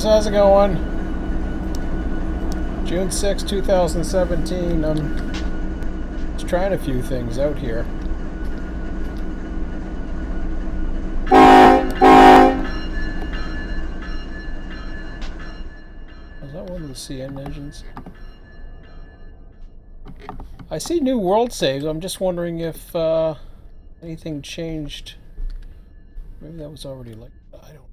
guys, how's it going? June 6, 2017. I'm just trying a few things out here. Is that one of the CN engines? I see new world saves. I'm just wondering if anything changed. Maybe that was already like that. I don't.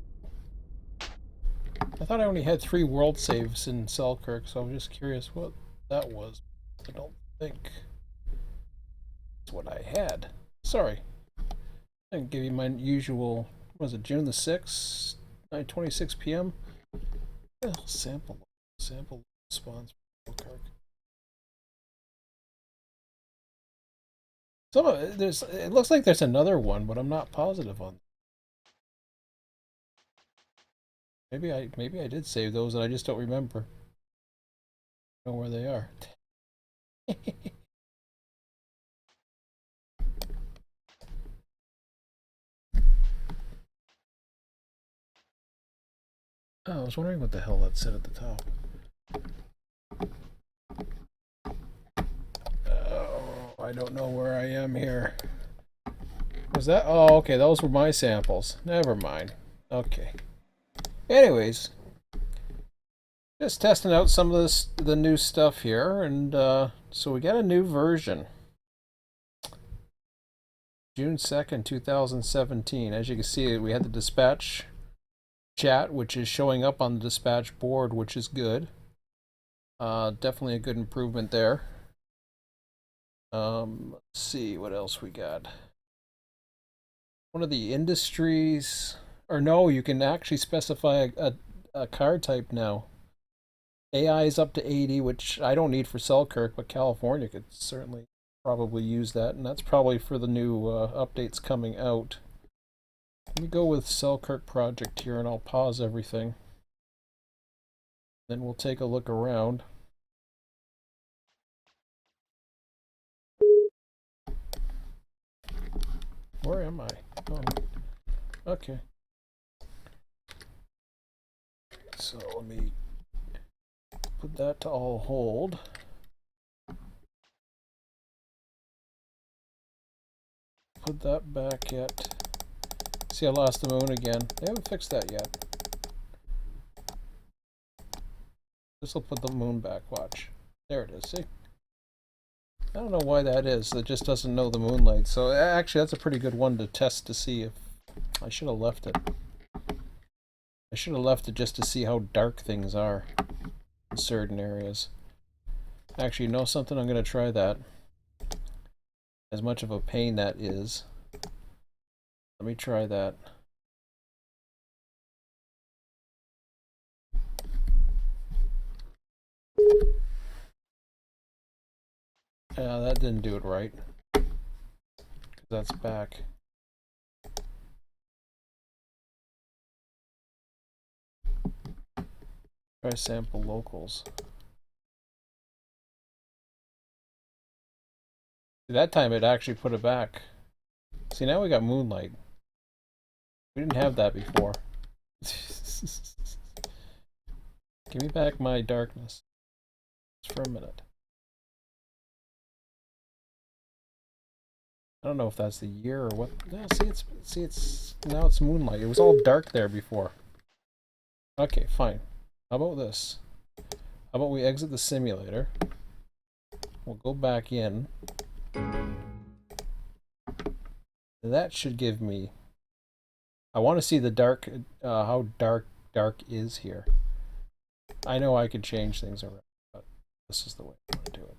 I thought I only had 3 world saves in Selkirk, so I'm just curious what that was. I don't think that's what I had. Sorry. I can give you my usual. What was it, June the 6th, 9:26 p.m. Yeah, sample response for Selkirk. So there's. It looks like there's another one, but I'm not positive on. Maybe I did save those and I just don't remember. I don't know where they are. Oh, I was wondering what the hell that said at the top. Oh, I don't know where I am here. Was that? Oh, okay. Those were my samples. Never mind. Okay. Anyways, just testing out some of the new stuff here, and so we got a new version. June 2nd, 2017. As you can see, we had the dispatch chat, which is showing up on the dispatch board, which is good. Definitely a good improvement there. Let's see what else we got. One of the industries, or no, you can actually specify a car type now. AI is up to 80, which I don't need for Selkirk, but California could certainly probably use that, and that's probably for the new updates coming out. Let me go with Selkirk project here, and I'll pause everything. Then we'll take a look around. Where am I? Oh, okay. So let me put that to all hold. Put that back at. See, I lost the moon again. They haven't fixed that yet. This will put the moon back. Watch. There it is. See? I don't know why that is. It just doesn't know the moonlight. So actually, that's a pretty good one to test to see if. I should have left it. I should have left it just to see how dark things are in certain areas. Actually, you know something? I'm going to try that. As much of a pain that is. Let me try that. Yeah, that didn't do it right. That's back. Try sample locals. That time it actually put it back. See, now we got moonlight. We didn't have that before. Give me back my darkness. Just for a minute. I don't know if that's the year or what. Yeah, it's now it's moonlight. It was all dark there before. Okay, fine. How about this? How about we exit the simulator? We'll go back in. That should give me. I want to see the dark, how dark is here. I know I could change things around, but this is the way I want to do it.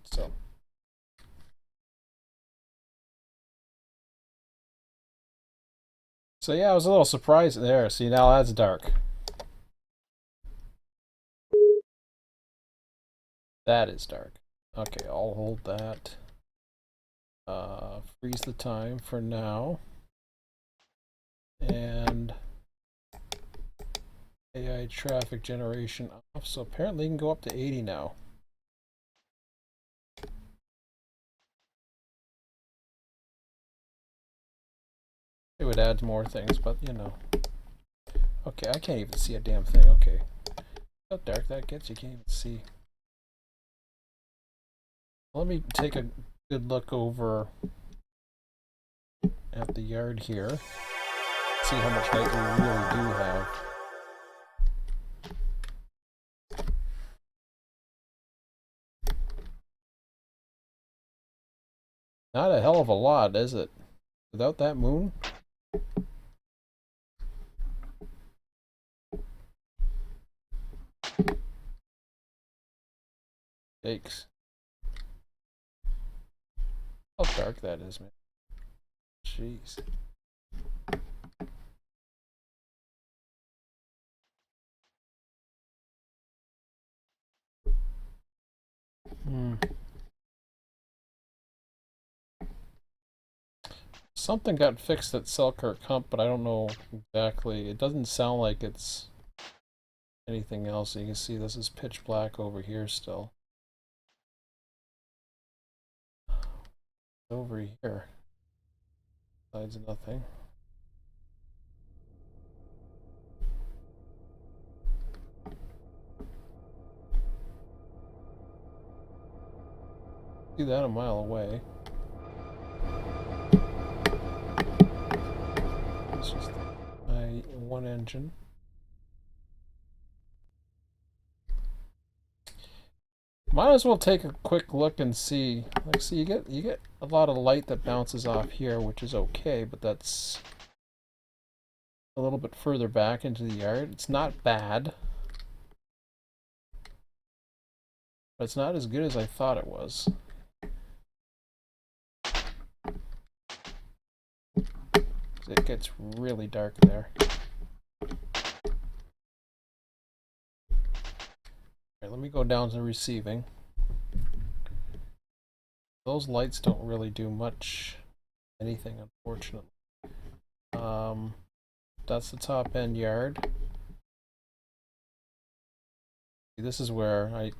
So yeah, I was a little surprised there. See, now that's dark. That is dark. Okay, I'll hold that. Freeze the time for now. And AI traffic generation off. So apparently you can go up to 80 now. It would add more things, but you know. Okay, I can't even see a damn thing. Okay. How dark that gets, you can't even see. Let me take a good look over at the yard here. See how much light we really do have. Not a hell of a lot, is it? Without that moon? Yikes. How dark that is, man. Jeez. Something got fixed at Selkirk Hump, but I don't know exactly. It doesn't sound like it's anything else. You can see this is pitch black over here still. Over here. Besides nothing. See that a mile away. It's just my one engine. Might as well take a quick look and see. Like, see, you get a lot of light that bounces off here, which is okay, but that's a little bit further back into the yard. It's not bad, but it's not as good as I thought it was. It gets really dark there. Alright, let me go down to receiving. Those lights don't really do much anything, unfortunately. That's the top end yard. This is where I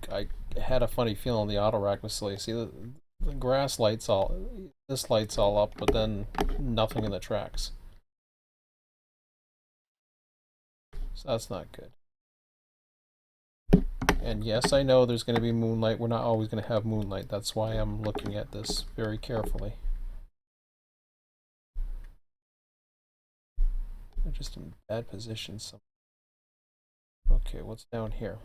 had a funny feeling the auto rack was silly. See, the grass lights all, this light's all up, but then nothing in the tracks. So that's not good. And yes, I know there's going to be moonlight. We're not always going to have moonlight. That's why I'm looking at this very carefully. They're just in bad positions. Okay, what's down here?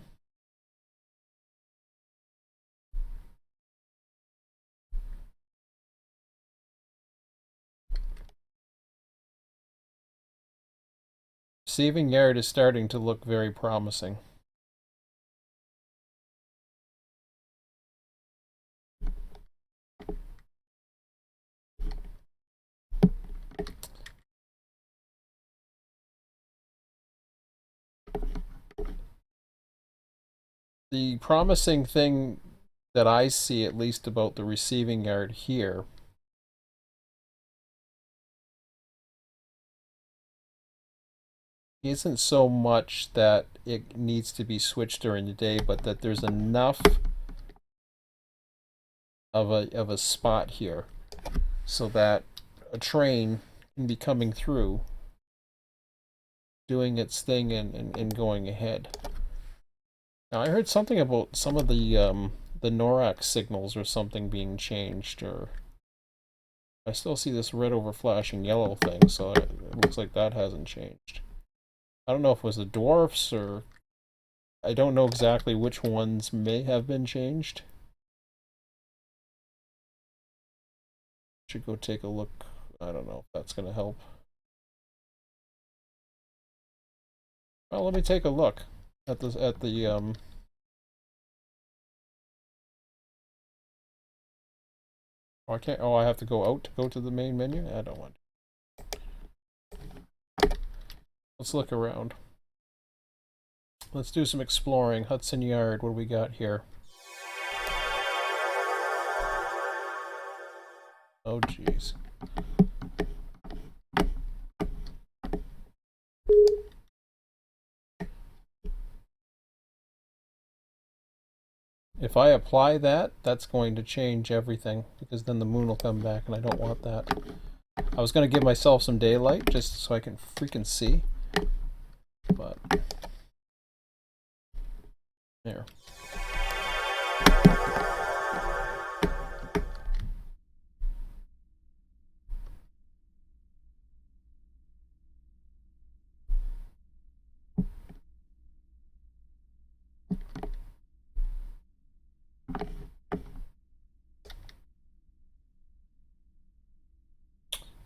Receiving yard is starting to look very promising. The promising thing that I see, at least about the receiving yard here, isn't so much that it needs to be switched during the day, but that there's enough of a spot here so that a train can be coming through, doing its thing and going ahead. Now I heard something about some of the NORAC signals or something being changed, or I still see this red over flashing yellow thing, so it looks like that hasn't changed. I don't know if it was the dwarfs, or I don't know exactly which ones may have been changed. Should go take a look. I don't know if that's going to help. Well, let me take a look at the Oh, I can't. Oh, I have to go out to go to the main menu. I don't want to. Let's look around. Let's do some exploring. Hudson Yard. What do we got here? Oh, jeez. If I apply that, that's going to change everything, because then the moon will come back, and I don't want that. I was going to give myself some daylight just so I can freaking see, but There.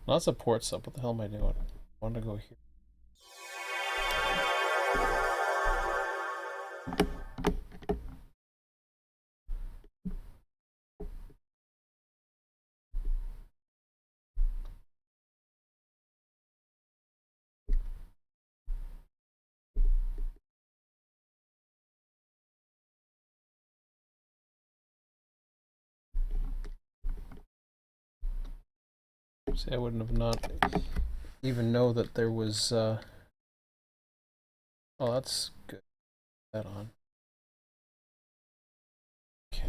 That's a port sub. What the hell am I doing? I want to go here. See, I wouldn't have not even know that there was. Oh, that's good. Put that on. Okay.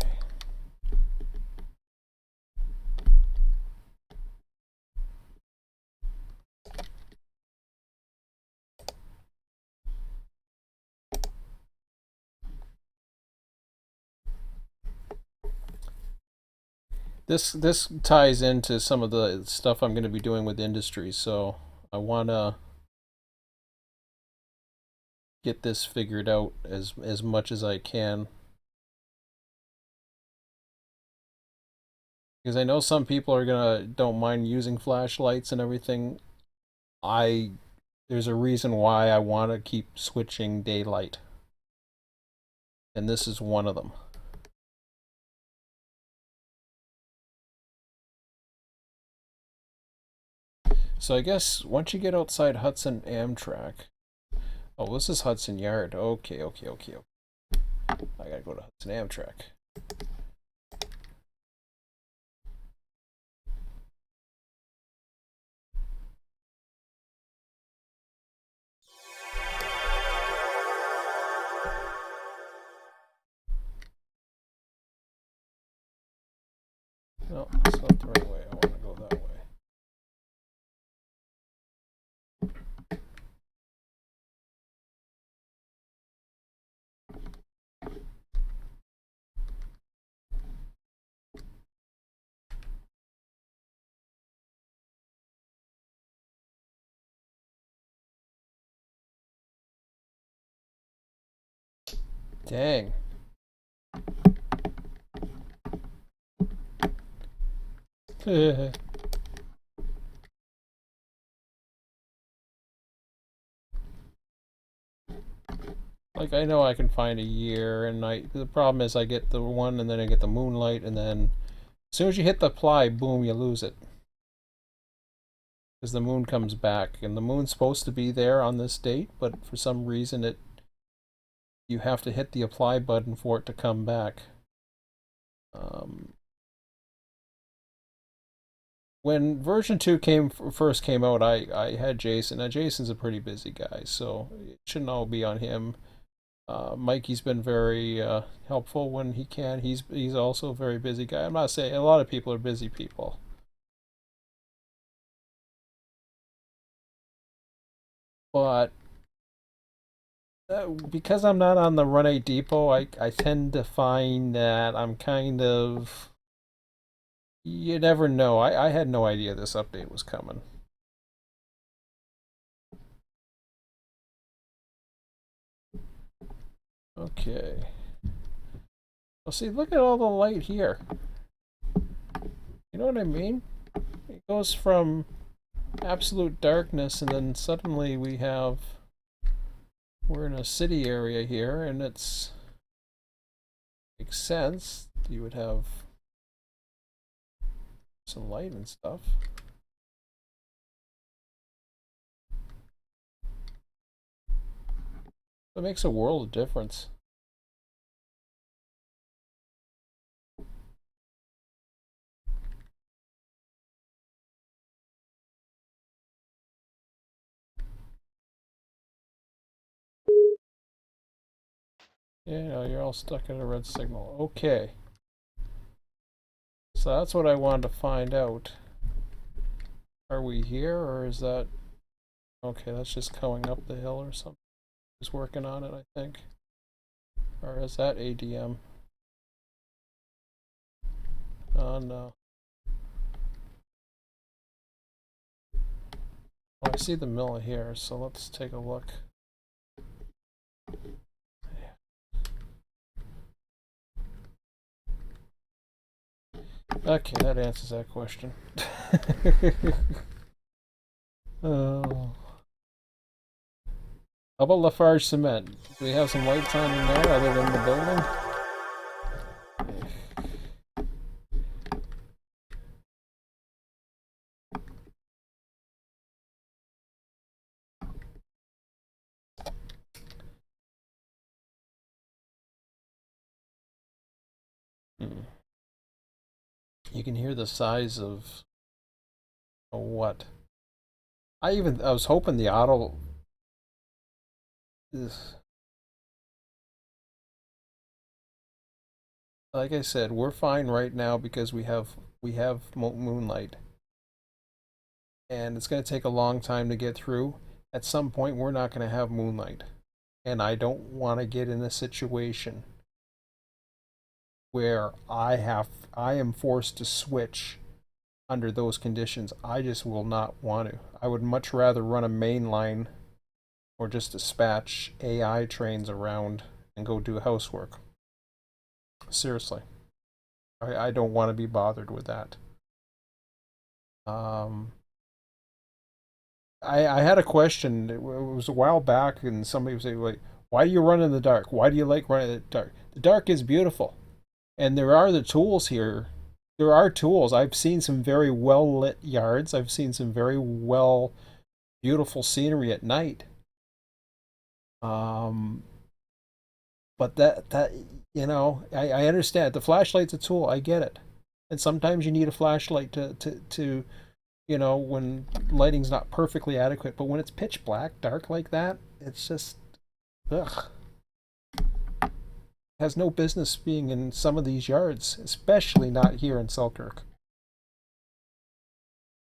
This ties into some of the stuff I'm going to be doing with industry, so I want to get this figured out as much as I can. Because I know some people are don't mind using flashlights and everything. There's a reason why I want to keep switching daylight. And this is one of them. So I guess once you get outside Hudson Amtrak. Oh, this is Hudson Yard. Okay. I gotta go to Hudson Amtrak. No, that's not the right way. I want to go that way. Dang. Like, I know I can find a year, and the problem is I get the one, and then I get the moonlight, and then as soon as you hit the apply, boom, you lose it. Because the moon comes back, and the moon's supposed to be there on this date, but for some reason you have to hit the apply button for it to come back. When version 2 first came out, I had Jason. Now Jason's a pretty busy guy, so it shouldn't all be on him. Mikey's been very helpful when he can. He's also a very busy guy. I'm not saying a lot of people are busy people. But because I'm not on the Run8 Depot, I tend to find that I'm kind of... You never know. I had no idea this update was coming. Okay. Well, see, look at all the light here. You know what I mean? It goes from absolute darkness, and then suddenly we're in a city area here, and makes sense. You would have some light and stuff. It makes a world of difference. Yeah, you're all stuck at a red signal. Okay. So that's what I wanted to find out. Are we here, or is that... Okay, that's just going up the hill or something. He's working on it, I think. Or is that ADM? Oh no. Well, I see the mill here, so let's take a look. Okay, that answers that question. Oh. How about Lafarge Cement? Do we have some lights on in there other than the building? Hmm. You can hear the size of what? I was hoping the auto is, like I said, we're fine right now because we have moonlight, and it's going to take a long time to get through. At some point, we're not going to have moonlight, and I don't want to get in a situation where I am forced to switch under those conditions. I just will not want to. I would much rather run a main line or just dispatch AI trains around and go do housework. Seriously. I don't want to be bothered with that. Um, I had a question. It was a while back, and somebody was saying, like, why do you run in the dark? Why do you like running in the dark? The dark is beautiful. And there are the tools here. There are tools. I've seen some very well lit yards. I've seen some very well, beautiful scenery at night. Um, but that I understand the flashlight's a tool. I get it, and sometimes you need a flashlight to when lighting's not perfectly adequate. But when it's pitch black, dark like that, it's just ugh. Has no business being in some of these yards, especially not here in Selkirk.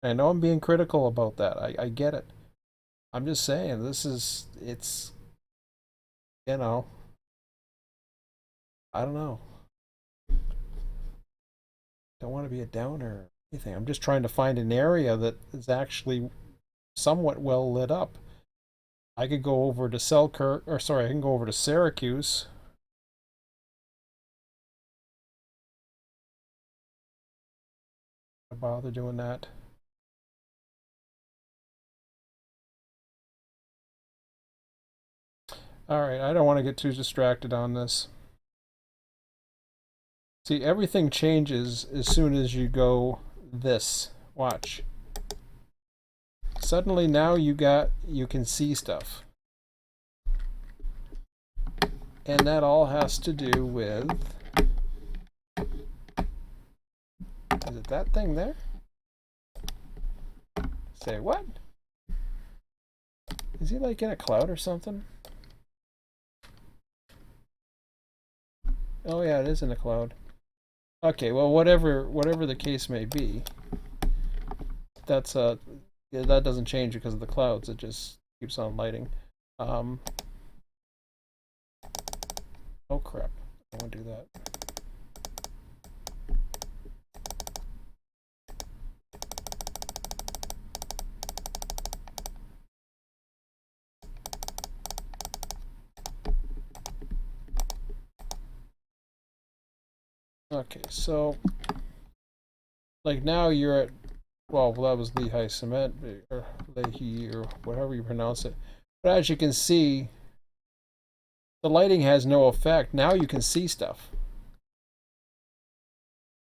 I know I'm being critical about that. I get it. I'm just saying it's you know I don't know. Don't want to be a downer or anything. I'm just trying to find an area that is actually somewhat well lit up. I could go over to Selkirk, or sorry, I can go over to Syracuse. I bother doing that. All right, I don't want to get too distracted on this. See, everything changes as soon as you go this. Watch. Suddenly now you can see stuff. And that all has to do with, is it that thing there? Say what? Is he like in a cloud or something? Oh yeah, it is in a cloud. Okay, well whatever the case may be, that's yeah, that doesn't change because of the clouds. It just keeps on lighting. Um, oh crap! I don't want to do that. Okay, so like now you're at, well that was Lehigh Cement or Leahy or whatever you pronounce it. But as you can see, the lighting has no effect. Now you can see stuff.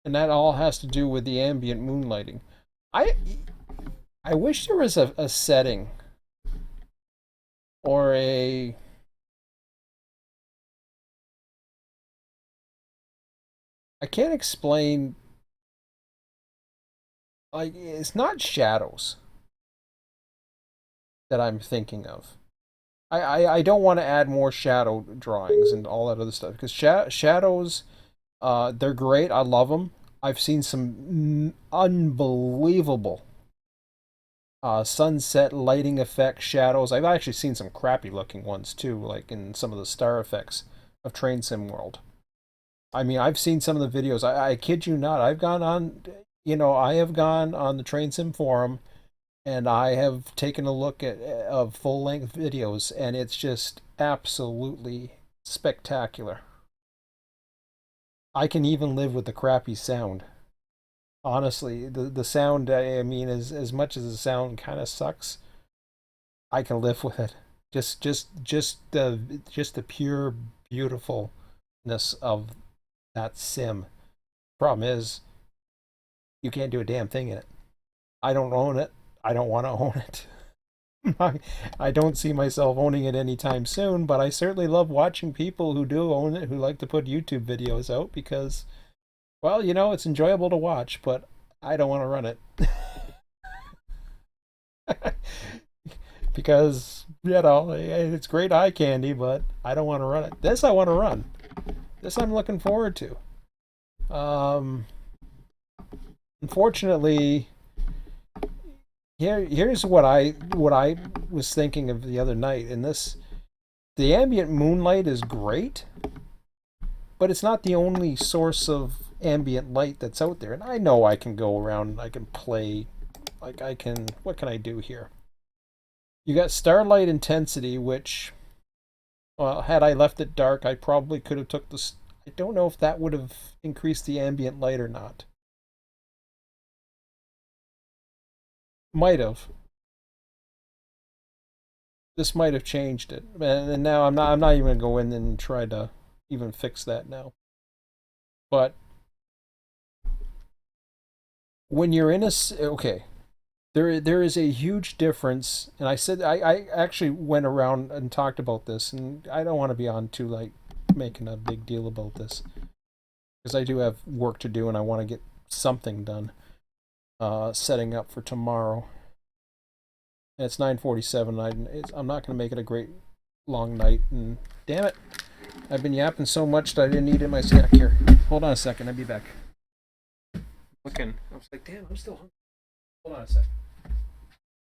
And that all has to do with the ambient moonlighting. I I wish there was a setting or a I can't explain, like it's not shadows that I'm thinking of. I don't want to add more shadow drawings and all that other stuff because shadows, they're great. I love them. I've seen some unbelievable sunset lighting effect shadows. I've actually seen some crappy looking ones too, like in some of the star effects. of Train Sim World. I mean, I've seen some of the videos. I kid you not. I've gone on, I have gone on the Train Sim forum and I have taken a look at of full length videos, and it's just absolutely spectacular. I can even live with the crappy sound. Honestly, the sound. I mean, as much as the sound kind of sucks, I can live with it. Just the pure beautifulness of that sim. Problem is, you can't do a damn thing in it. I don't own it. I don't want to own it. I don't see myself owning it anytime soon, but I certainly love watching people who do own it, who like to put YouTube videos out because, well, it's enjoyable to watch, but I don't want to run it. Because, it's great eye candy, but I don't want to run it. This I want to run. This I'm looking forward to. Um, Unfortunately, here's what I was thinking of the other night. And the ambient moonlight is great, but it's not the only source of ambient light that's out there. And I know I can go around and I can play, like what can I do here? You got starlight intensity, which, well, had I left it dark, I probably could have took this. I don't know if that would have increased the ambient light or not. Might have. This might have changed it, and now I'm not even gonna go in and try to even fix that now. But when you're in okay, there is a huge difference, and I actually went around and talked about this, and I don't want to be on too like making a big deal about this because I do have work to do and I want to get something done. Setting up for tomorrow. And it's 9:47. I'm not going to make it a great long night. And damn it, I've been yapping so much that I didn't eat in my snack here. Hold on a second. I'll be back. Looking. I was like, damn, I'm still hungry. Hold on a second.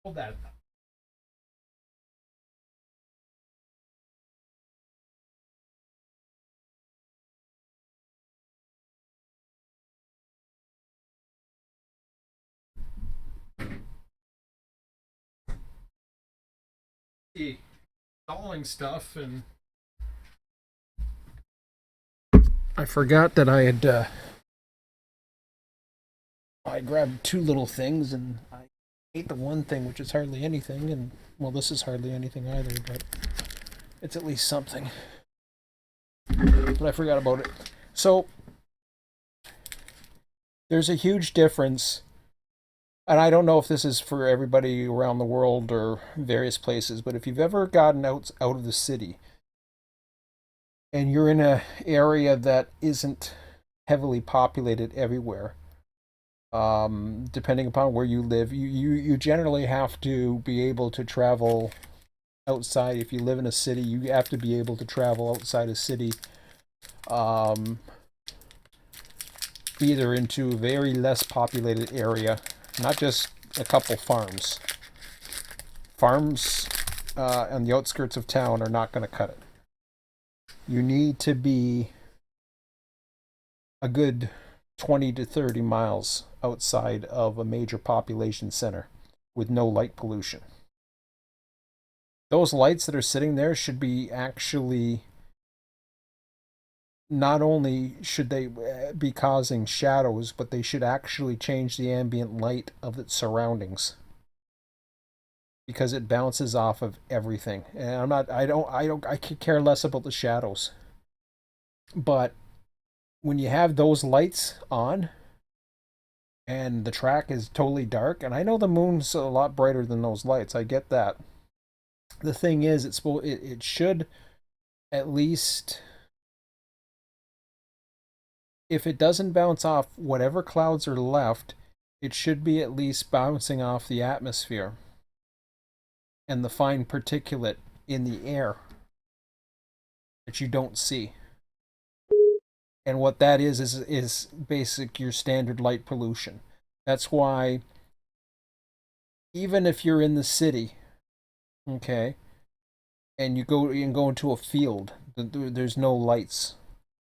Hold that. Installing stuff, and I forgot that I grabbed two little things and I ate the one thing, which is hardly anything, and well, this is hardly anything either, but it's at least something. But I forgot about it. So there's a huge difference, and I don't know if this is for everybody around the world or various places, but if you've ever gotten out of the city and you're in a area that isn't heavily populated everywhere, depending upon where you live, you generally have to be able to travel outside. If you live in a city, you have to be able to travel outside a city, um, either into a very less populated area, not just a couple farms. Farms on the outskirts of town are not going to cut it. You need to be a good 20 to 30 miles outside of a major population center with no light pollution. Those lights that are sitting there should be actually, not only should they be causing shadows, but they should actually change the ambient light of its surroundings because it bounces off of everything. And I could care less about the shadows. But when you have those lights on and the track is totally dark, and I know the moon's a lot brighter than those lights, I get that. The thing is, it should at least, if it doesn't bounce off whatever clouds are left, it should be at least bouncing off the atmosphere and the fine particulate in the air that you don't see. And what that is basic your standard light pollution. That's why even if you're in the city, okay, and you go into a field, There's no lights,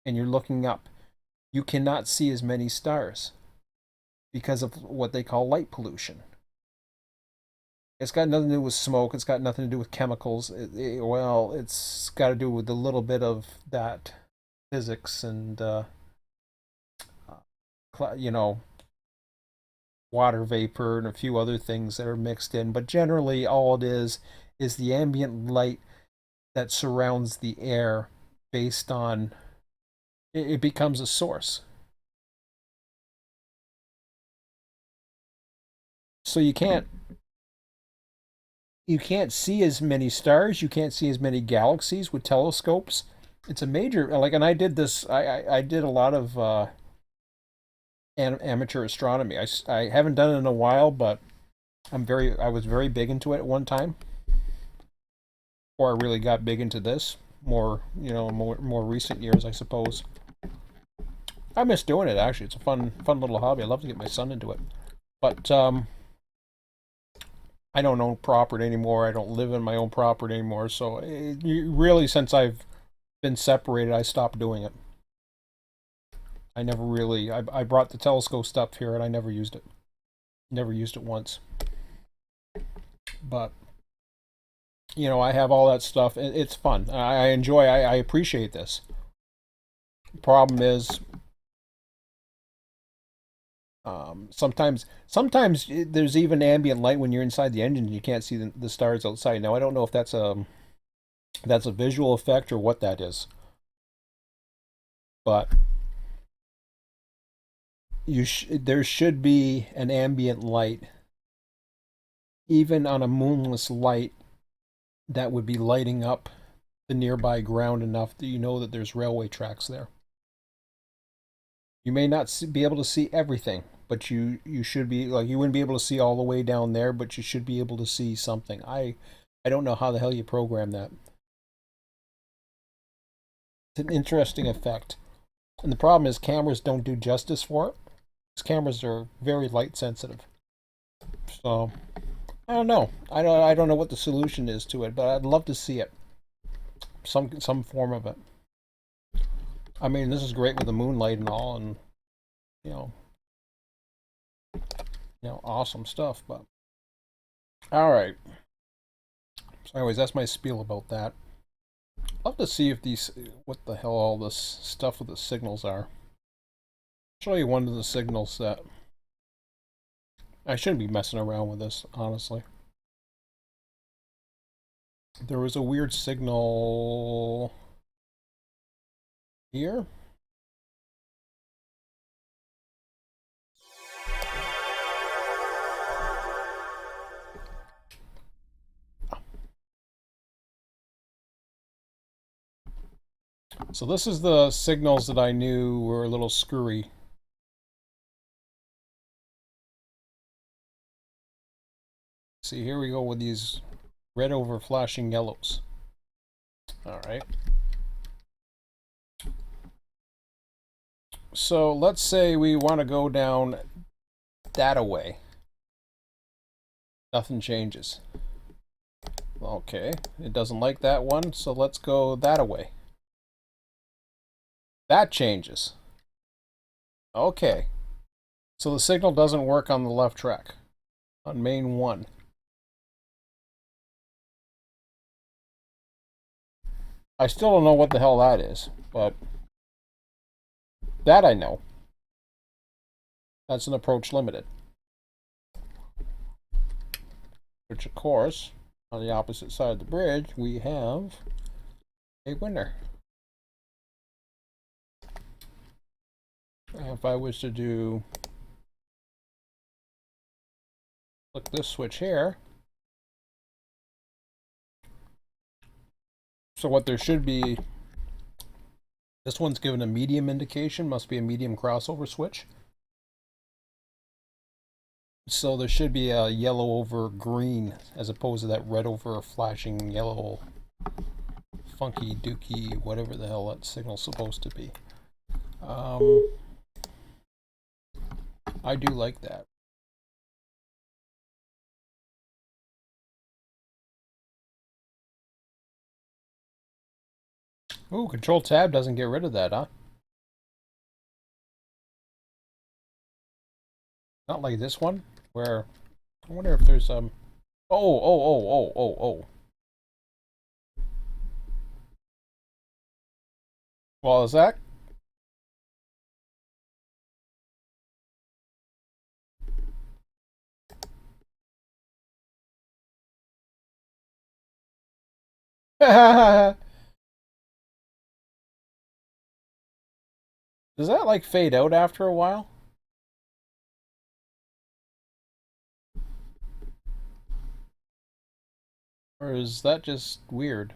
and you're looking up. You cannot see as many stars because of what they call light pollution. It's got nothing to do with smoke. It's got nothing to do with chemicals. Well, it's got to do with a little bit of that physics and you know, water vapor and a few other things that are mixed in. But generally, all it is the ambient light that surrounds the air based on it becomes a source. So you can't see as many stars, you can't see as many galaxies with telescopes. It's a major like, and I did this. I did a lot of amateur astronomy. I haven't done it in a while, but I was very big into it at one time. Before I really got big into this, more recent years, I suppose. I miss doing it actually. It's a fun little hobby. I love to get my son into it, but I don't own property anymore. I don't live in my own property anymore. So really, since I've been separated, I stopped doing it. I never really. I brought the telescope stuff here, and I never used it. Never used it once. But I have all that stuff. It's fun. I enjoy. I appreciate this. Problem is, sometimes there's even ambient light when you're inside the engine and you can't see the stars outside. Now I don't know if that's a visual effect or what that is, but there should be an ambient light, even on a moonless light, that would be lighting up the nearby ground enough that you know that there's railway tracks there. You may not be able to see everything, but you should be, like, you wouldn't be able to see all the way down there, but you should be able to see something. I don't know how the hell you program that. It's an interesting effect. And the problem is cameras don't do justice for it. Because cameras are very light sensitive. So I don't know. I don't know what the solution is to it, but I'd love to see it. Some form of it. I mean, this is great with the moonlight and all, and you know, awesome stuff. But all right. So, anyways, that's my spiel about that. Love to see if what the hell all this stuff with the signals are. I'll show you one of the signals that I shouldn't be messing around with this, honestly. There was a weird signal here. So this is the signals that I knew were a little screwy. See, here we go with these red over flashing yellows. All right. So let's say we want to go down that away. Nothing changes. Okay, it doesn't like that one, so let's go that away. That changes. Okay. So the signal doesn't work on the left track, on main 1. I still don't know what the hell that is, but that I know. That's an approach limited. Which, of course, on the opposite side of the bridge, we have a winner. If I was to click this switch here, so what there should be, this one's given a medium indication, must be a medium crossover switch. So there should be a yellow over green as opposed to that red over flashing yellow funky dookie, whatever the hell that signal's supposed to be. I do like that. Ooh, Control Tab doesn't get rid of that, huh? Not like this one, where I wonder if there's oh. Well, is that? Does that like fade out after a while? Or is that just weird?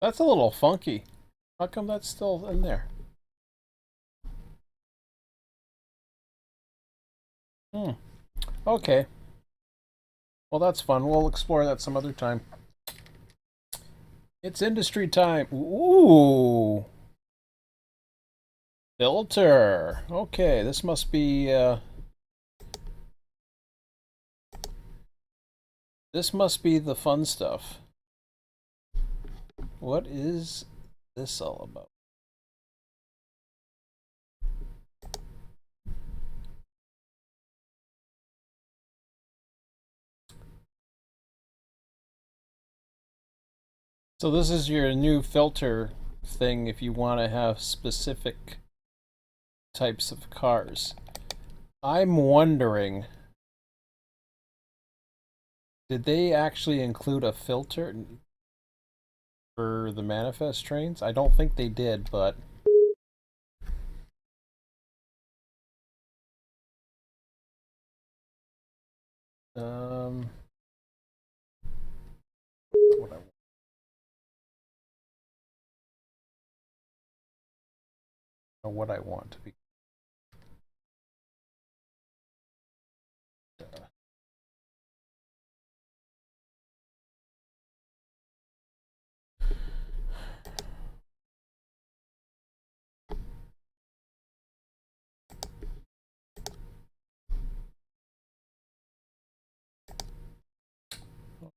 That's a little funky. How come that's still in there? Hmm. Okay. Well, that's fun. We'll explore that some other time. It's industry time. Ooh. Filter. Okay, this must be the fun stuff. What is this all about? So this is your new filter thing if you want to have specific types of cars. I'm wondering, did they actually include a filter for the manifest trains? I don't think they did, but um, what I what I want to be.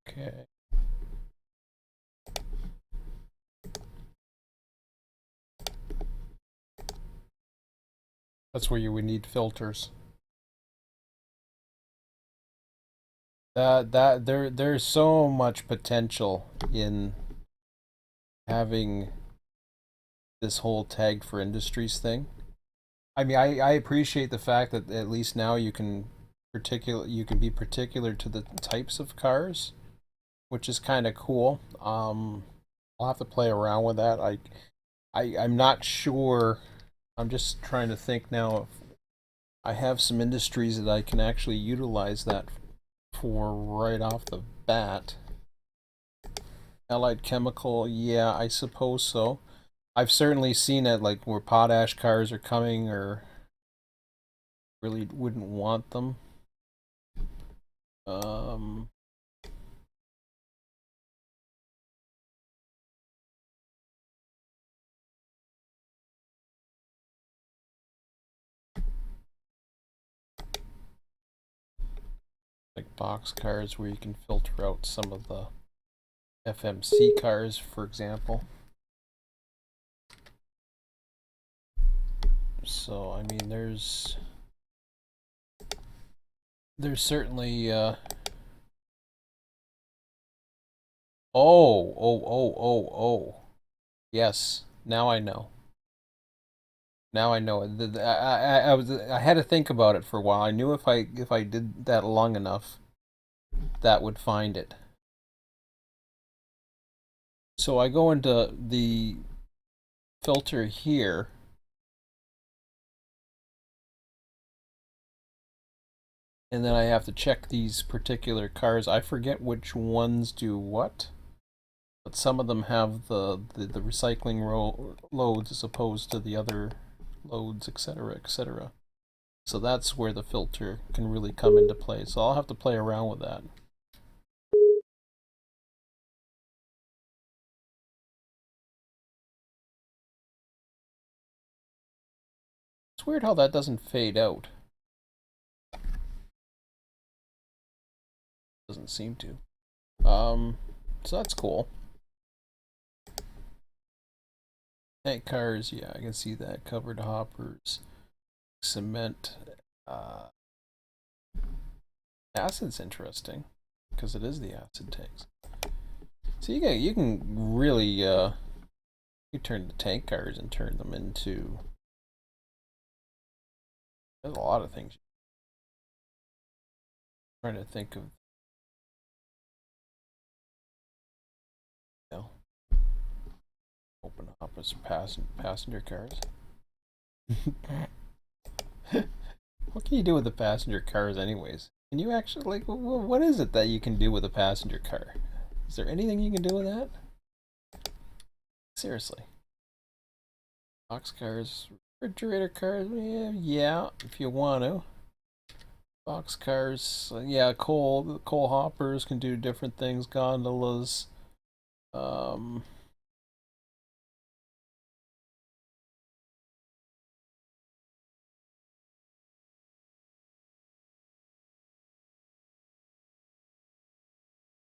Okay. That's where you would need filters. There's so much potential in having this whole tag for industries thing. I mean, I appreciate the fact that at least now you can be particular to the types of cars, which is kind of cool. I'll have to play around with that. I'm not sure. I'm just trying to think now if I have some industries that I can actually utilize that for right off the bat. Allied chemical, yeah, I suppose so. I've certainly seen it like where potash cars are coming or really wouldn't want them. Um, like box cars where you can filter out some of the FMC cars, for example. So I mean, there's certainly oh. Yes, now I know. Now I know. I had to think about it for a while. I knew if I did that long enough, that would find it. So I go into the filter here, and then I have to check these particular cars. I forget which ones do what, but some of them have the recycling loads as opposed to the other loads, etc., etc. So that's where the filter can really come into play. So I'll have to play around with that. It's weird how that doesn't fade out. Doesn't seem to. So that's cool. Tank cars, yeah, I can see that. Covered hoppers, cement. Acid's interesting because it is the acid tanks. So you can really you turn the tank cars and turn them into. There's a lot of things. I'm trying to think of. You know, open hoppers for passenger cars. What can you do with the passenger cars, anyways? Can you actually, like, what is it that you can do with a passenger car? Is there anything you can do with that? Seriously. Box cars, refrigerator cars, yeah, if you want to. Box cars, yeah, coal hoppers can do different things. Gondolas, um,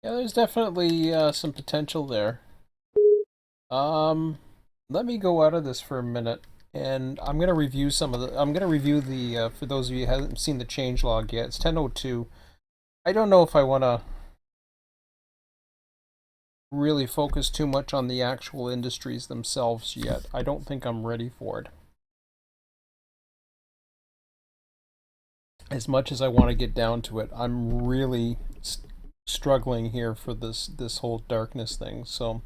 yeah, there's definitely some potential there. Um, Let me go out of this for a minute, and I'm gonna review some of the. I'm gonna review the. For those of you who haven't seen the changelog yet, it's 10:02. I don't know if I want to really focus too much on the actual industries themselves yet. I don't think I'm ready for it. As much as I want to get down to it, I'm really struggling here for this whole darkness thing. So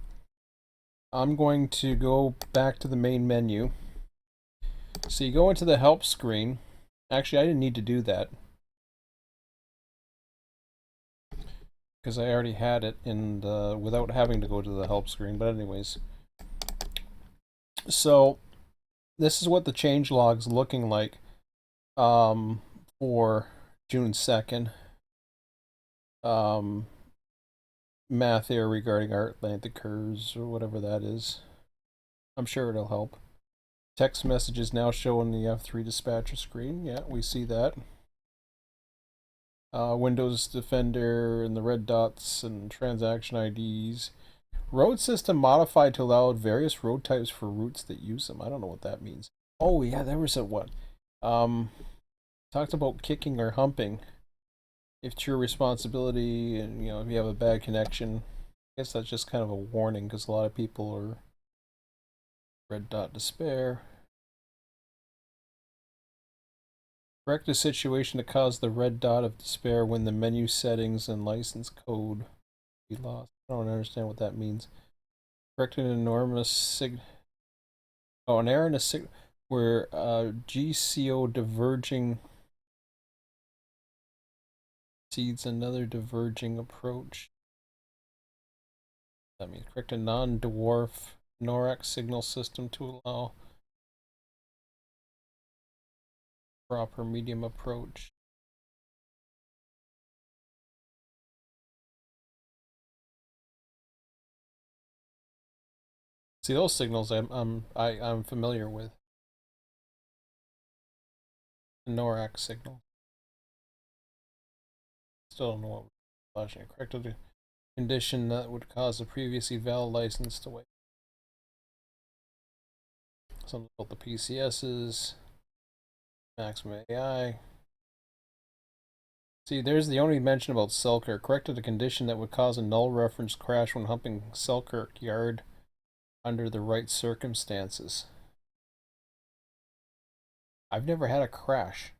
I'm going to go back to the main menu. So you go into the help screen. Actually, I didn't need to do that because I already had it in without having to go to the help screen. But anyways, so this is what the changelog's looking like for June 2nd. Math error regarding Atlantic curves or whatever that is. I'm sure it'll help. Text messages now show on the F3 dispatcher screen. Yeah, we see that. Windows Defender and the red dots and transaction IDs. Road system modified to allow various road types for routes that use them. I don't know what that means. Oh yeah, there was a what? Talked about kicking or humping. If it's your responsibility, and if you have a bad connection, I guess that's just kind of a warning because a lot of people are red dot despair. Correct a situation to cause the red dot of despair when the menu settings and license code be lost. I don't understand what that means. Correct an enormous an error in a where GCO diverging seeds another diverging approach. That means correct a non-dwarf NORAC signal system to allow proper medium approach. See, those signals I'm familiar with. The NORAC signal. Still don't know what we're flashing. Corrected a condition that would cause a previously valid license to wait. Something about the PCSs. Maximum AI. See, there's the only mention about Selkirk. Corrected a condition that would cause a null reference crash when humping Selkirk Yard under the right circumstances. I've never had a crash.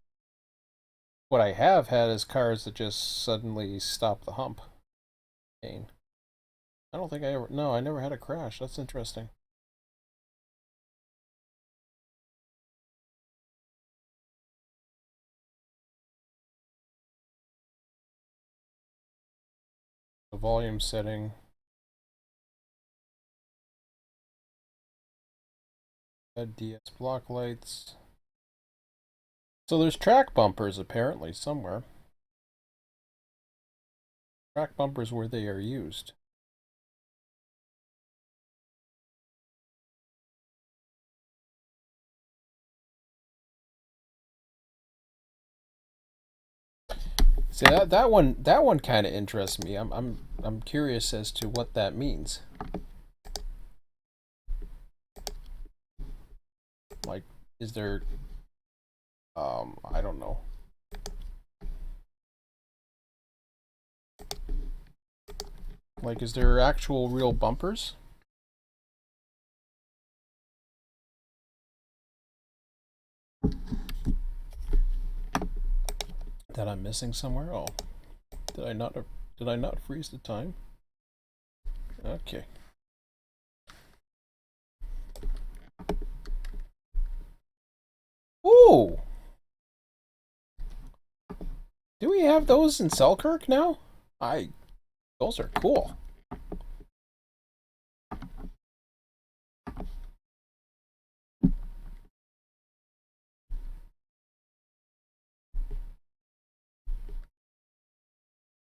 What I have had is cars that just suddenly stop the hump. I don't think I ever. No, I never had a crash. That's interesting. The volume setting. DS block lights. So there's track bumpers apparently somewhere. Track bumpers where they are used. See that one kind of interests me. I'm curious as to what that means. Like, is there I don't know. Like, is there actual real bumpers? That I'm missing somewhere? Oh, did I not freeze the time? Okay. Ooh! Do we have those in Selkirk now? Those are cool.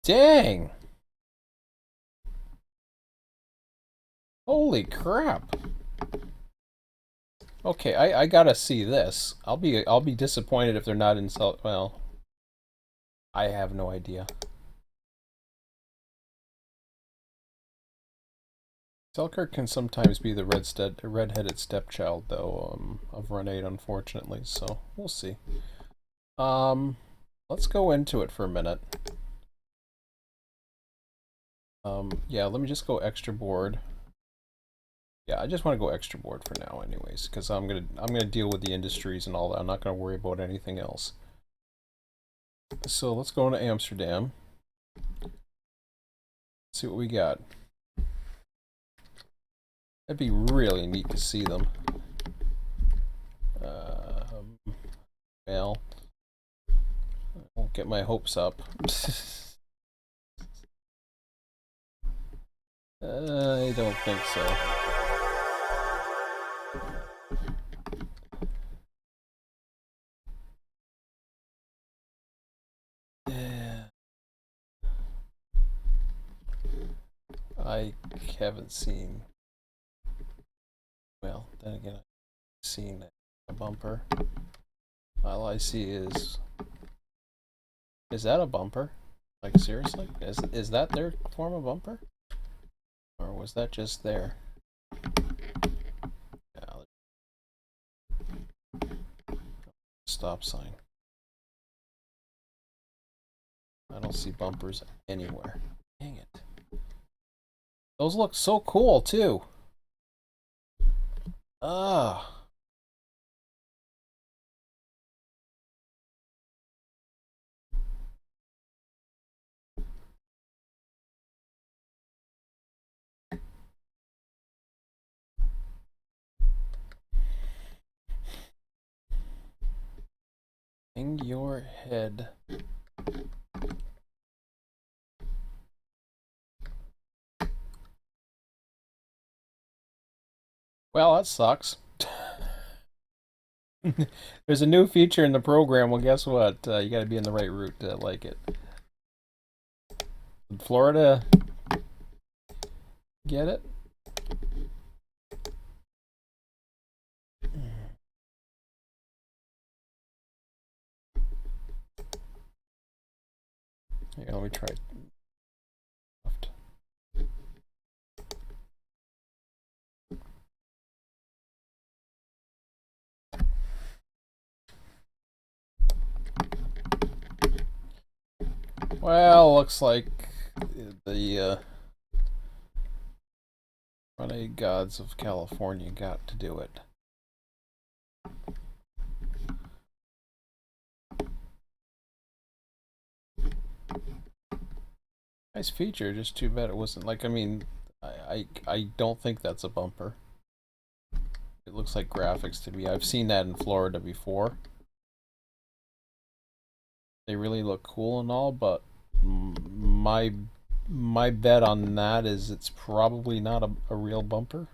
Dang! Holy crap! Okay, I gotta see this. I'll be disappointed if they're not in well, I have no idea. Selkirk can sometimes be the red-headed stepchild, though, of Run8, unfortunately. So we'll see. Let's go into it for a minute. Yeah, let me just go extra board. Yeah, I just want to go extra board for now, anyways, because I'm gonna deal with the industries and all that. I'm not gonna worry about anything else. So let's go into Amsterdam. See what we got. That'd be really neat to see them. Well, I won't get my hopes up. I don't think so. I haven't seen. Well, then again, I've seen a bumper. All I see is. Is that a bumper? Like, seriously? Is that their form of bumper? Or was that just there? Yeah, stop sign. I don't see bumpers anywhere. Dang it. Those look so cool, too. Ah. Hang your head. Well, that sucks. There's a new feature in the program. Well, guess what? You got to be in the right route to like it. Did Florida get it? Here, let me try. Well, looks like the Run8 gods of California got to do it. Nice feature, just too bad it wasn't like, I mean, I don't think that's a bumper. It looks like graphics to me. I've seen that in Florida before. They really look cool and all, but my bet on that is it's probably not a real bumper.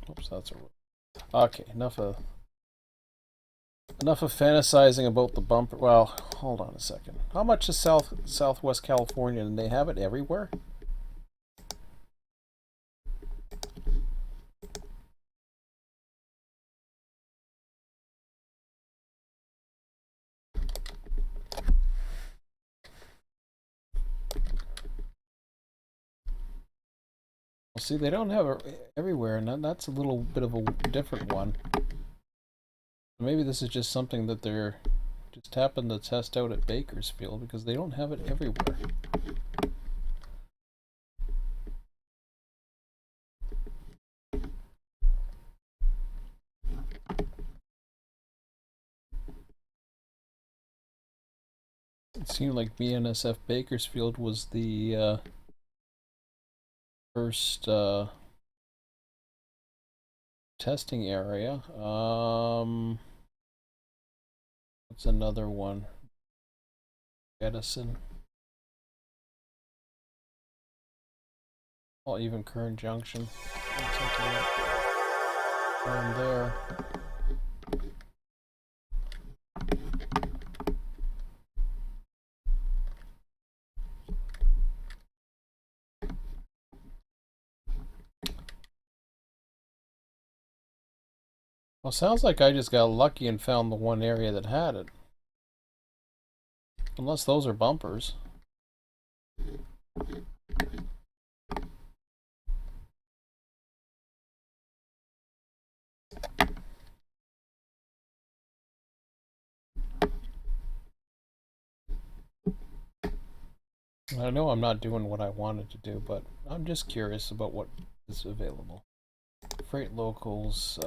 Oops, that's a. Okay, enough of fantasizing about the bumper. Well, hold on a second. How much is Southwest California, and they have it everywhere? See, they don't have it everywhere, and that's a little bit of a different one. Maybe this is just something that they're just happened to test out at Bakersfield, because they don't have it everywhere. It seemed like BNSF Bakersfield was the first testing area. What's another one? Edison. Well, even Kern Junction. Around there. Well, sounds like I just got lucky and found the one area that had it. Unless those are bumpers. I know I'm not doing what I wanted to do, but I'm just curious about what is available. Freight locals,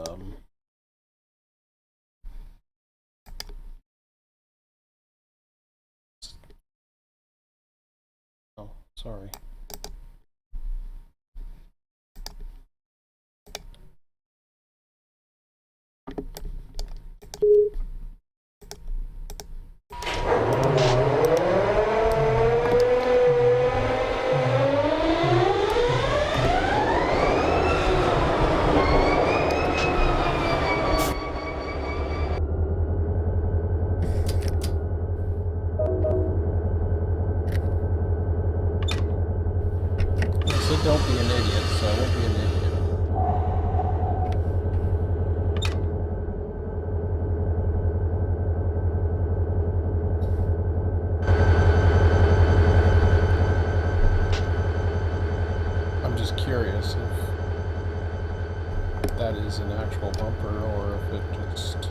oh, sorry. Don't be an idiot, so I won't be an idiot. I'm just curious if that is an actual bumper or if it just...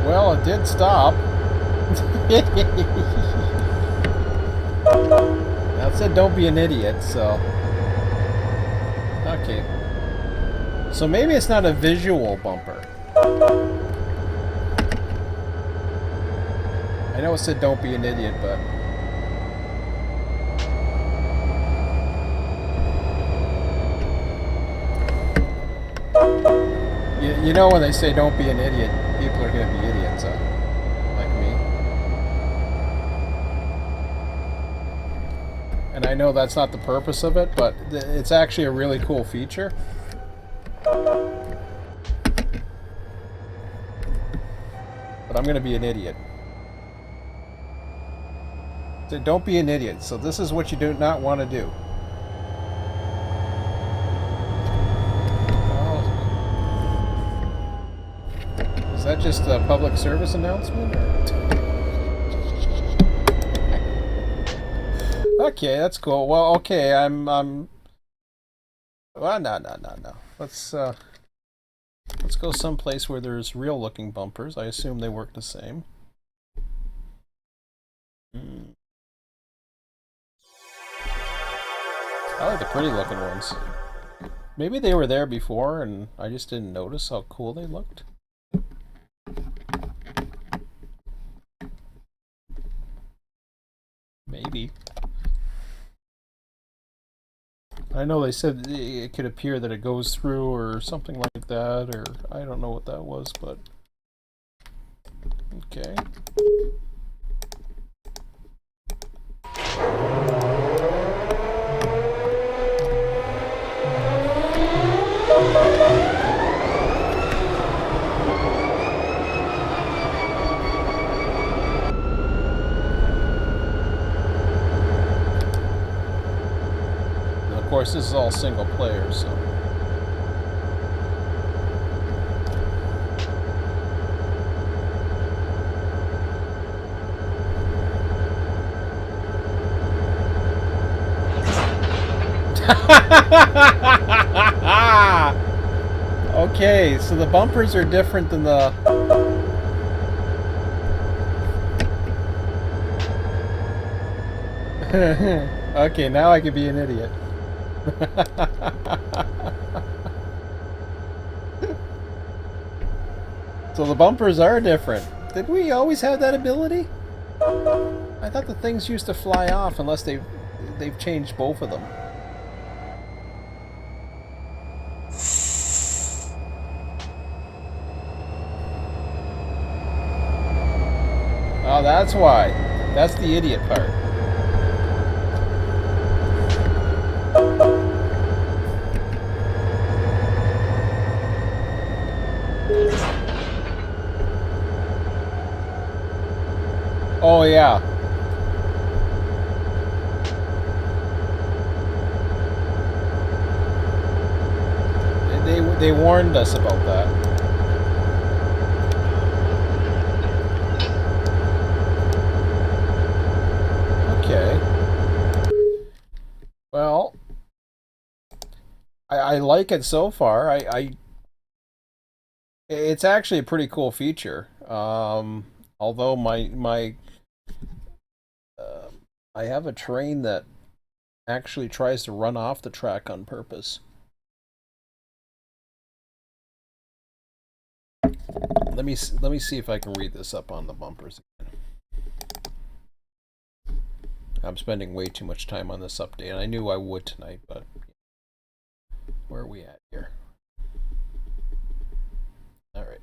Well, it did stop. That said don't be an idiot, so... Okay. So maybe it's not a visual bumper. I know it said don't be an idiot, but... You know when they say don't be an idiot, people are going to be idiots, like me. And I know that's not the purpose of it, but it's actually a really cool feature. But I'm going to be an idiot. So don't be an idiot. So this is what you do not want to do. Is that just a public service announcement? Okay, that's cool. Well, okay, well, no. Let's go someplace where there's real-looking bumpers. I assume they work the same. I like the pretty-looking ones. Maybe they were there before, and I just didn't notice how cool they looked. Maybe. I know they said it could appear that it goes through or something like that, or I don't know what that was, but... Okay. course, this is all single player, so. Okay, so the bumpers are different than the... Okay, now I can be an idiot. So the bumpers are different. Did we always have that ability? I thought the things used to fly off unless they've changed both of them. Oh, that's why. That's the idiot part. Oh, yeah. They warned us about that. Okay. Well, I like it so far. It's actually a pretty cool feature. Although I have a train that actually tries to run off the track on purpose. Let me see if I can read this up on the bumpers again. I'm spending way too much time on this update, and I knew I would tonight, but where are we at here? All right.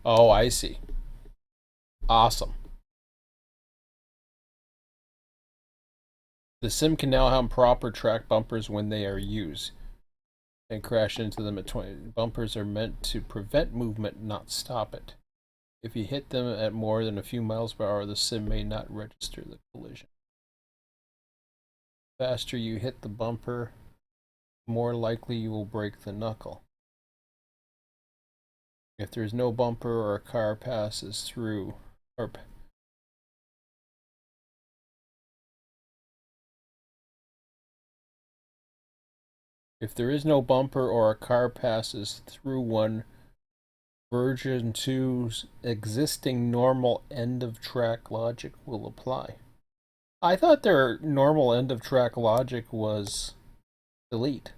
Oh, I see. Awesome. The sim can now have proper track bumpers when they are used and crash into them at 20. Bumpers are meant to prevent movement, not stop it. If you hit them at more than a few miles per hour, the sim may not register the collision. The faster you hit the bumper, more likely you will break the knuckle. If there's no bumper or a car passes through, if there is no bumper or a car passes through one, version 2's existing normal end of track logic will apply. I thought their normal end of track logic was delete.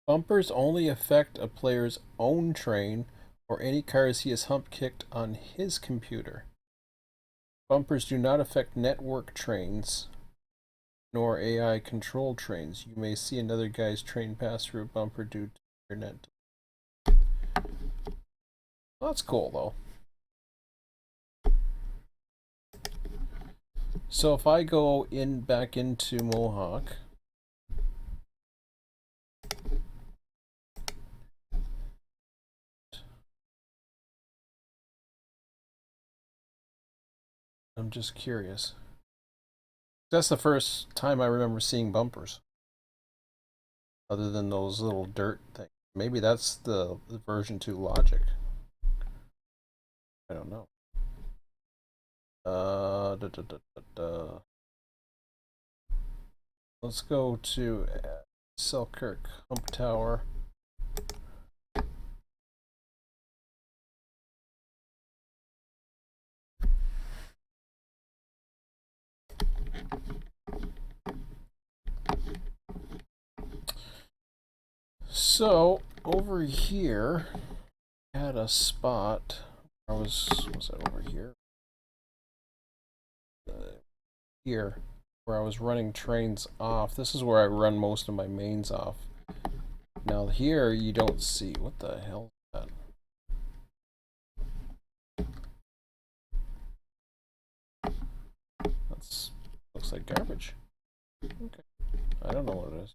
Bumpers only affect a player's own train or any cars he has hump kicked on his computer. Bumpers do not affect network trains nor AI controlled trains. You may see another guy's train pass through a bumper due to internet. Well, that's cool though. So if I go back into Mohawk, I'm just curious. That's the first time I remember seeing bumpers. Other than those little dirt things. Maybe that's the version 2 logic. I don't know. Let's go to Selkirk Hump Tower. So over here, I had a spot. Was that over here? Here, where I was running trains off. This is where I run most of my mains off. Now here you don't see. What the hell is that? Looks like garbage. Okay. I don't know what it is.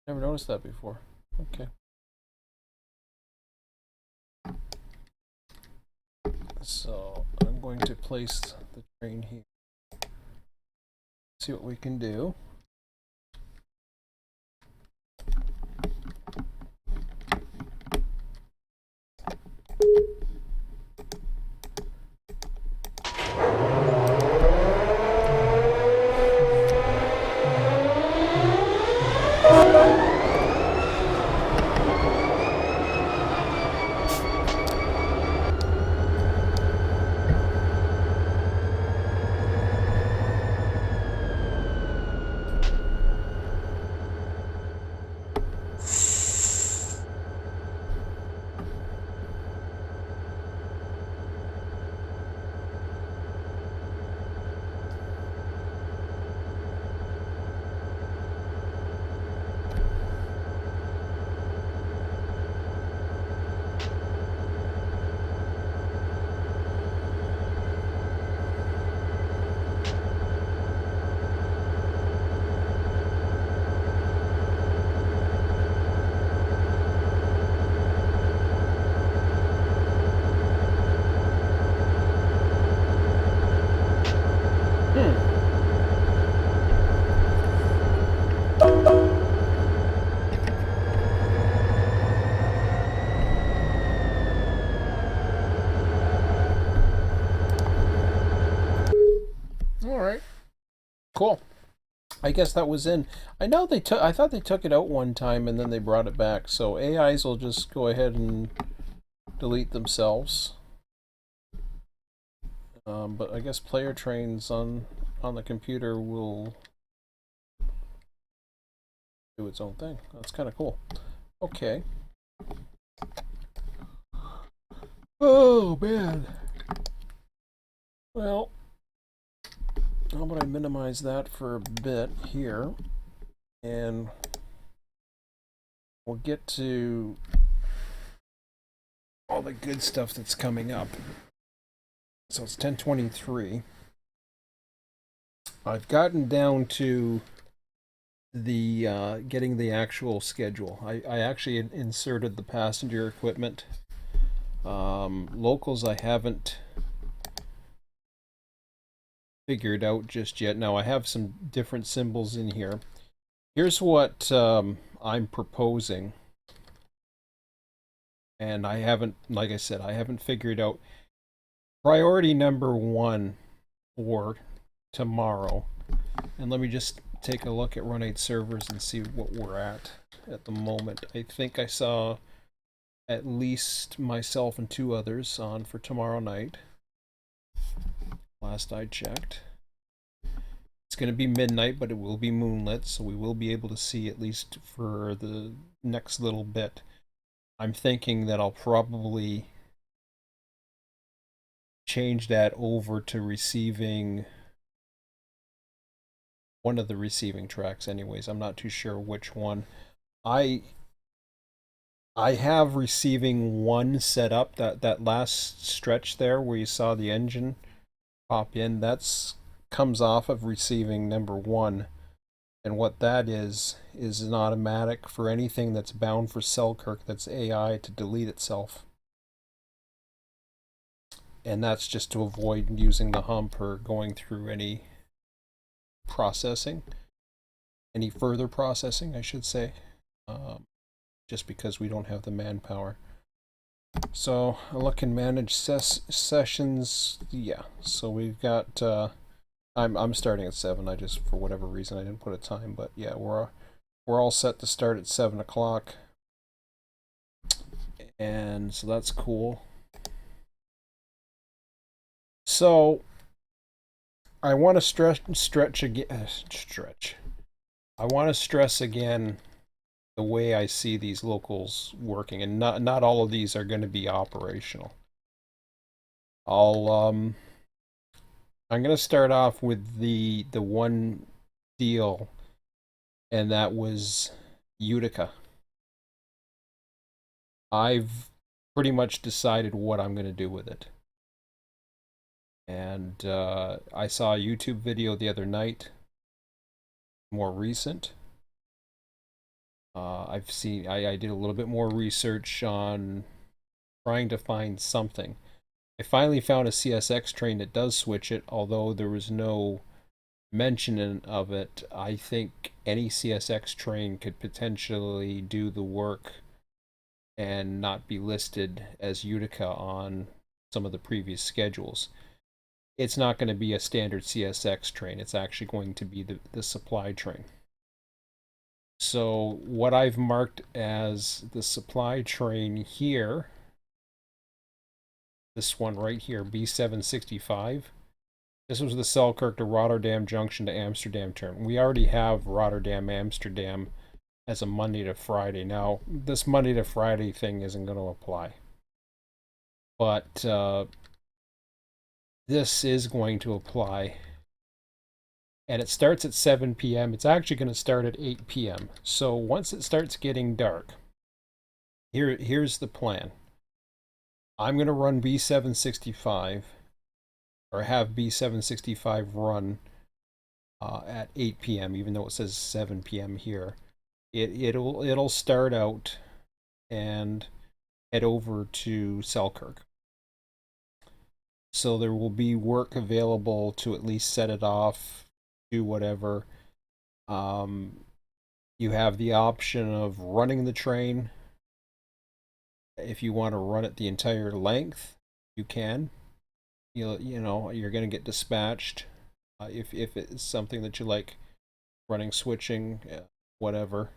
Never noticed that before. Okay. So I'm going to place the train here. See what we can do. All right. Cool. I guess that was in. I know they took. I thought they took it out one time and then they brought it back. So AIs will just go ahead and delete themselves. But I guess player trains on the computer will do its own thing. That's kind of cool. Okay. Oh man. Well, how about I minimize that for a bit here, and we'll get to all the good stuff that's coming up. So it's 10:23. I've gotten down to the getting the actual schedule. I actually inserted the passenger equipment. Locals I haven't figured out just yet. Now I have some different symbols in here. Here's what I'm proposing. And I haven't, like I said, I haven't figured out priority number 1 for tomorrow. And let me just take a look at Run8 servers and see what we're at the moment. I think I saw at least myself and 2 others on for tomorrow night. Last I checked. It's going to be midnight, but it will be moonlit, so we will be able to see at least for the next little bit. I'm thinking that I'll probably change that over to receiving one of the receiving tracks anyways. I'm not too sure which one. I have receiving 1 set up. That last stretch there where you saw the engine pop in, that's comes off of receiving number 1. And what that is an automatic for anything that's bound for Selkirk that's AI to delete itself. And that's just to avoid using the hump or going through any processing, any further processing, I should say, just because we don't have the manpower. So I look and manage sessions. Yeah, so we've got. I'm starting at 7. I just, for whatever reason, I didn't put a time, but yeah, we're all set to start at 7 o'clock, and so that's cool. So I want to stretch again. I want to stress again the way I see these locals working, and not all of these are going to be operational. I'm going to start off with the one deal, and that was Utica. I've pretty much decided what I'm going to do with it. And I saw a YouTube video the other night more recent. I've seen, I did a little bit more research on trying to find something. I finally found a CSX train that does switch it, although there was no mention of it. I think any CSX train could potentially do the work and not be listed as Utica on some of the previous schedules. It's not going to be a standard CSX train. It's actually going to be the supply train. So what I've marked as the supply train here, this one right here, B765, this was the Selkirk to Rotterdam Junction to Amsterdam turn. We already have Rotterdam, Amsterdam as a Monday to Friday. Now, this Monday to Friday thing isn't going to apply. But this is going to apply. And it starts at 7 p.m. It's actually going to start at 8 p.m. So once it starts getting dark, here's the plan. I'm going to run B765, or have B765 run at 8 p.m., even though it says 7 p.m. here. It'll start out and head over to Selkirk. So there will be work available to at least set it off, do whatever. You have the option of running the train. If you want to run it the entire length, you can. You know you're going to get dispatched if it's something that you like, running, switching, whatever.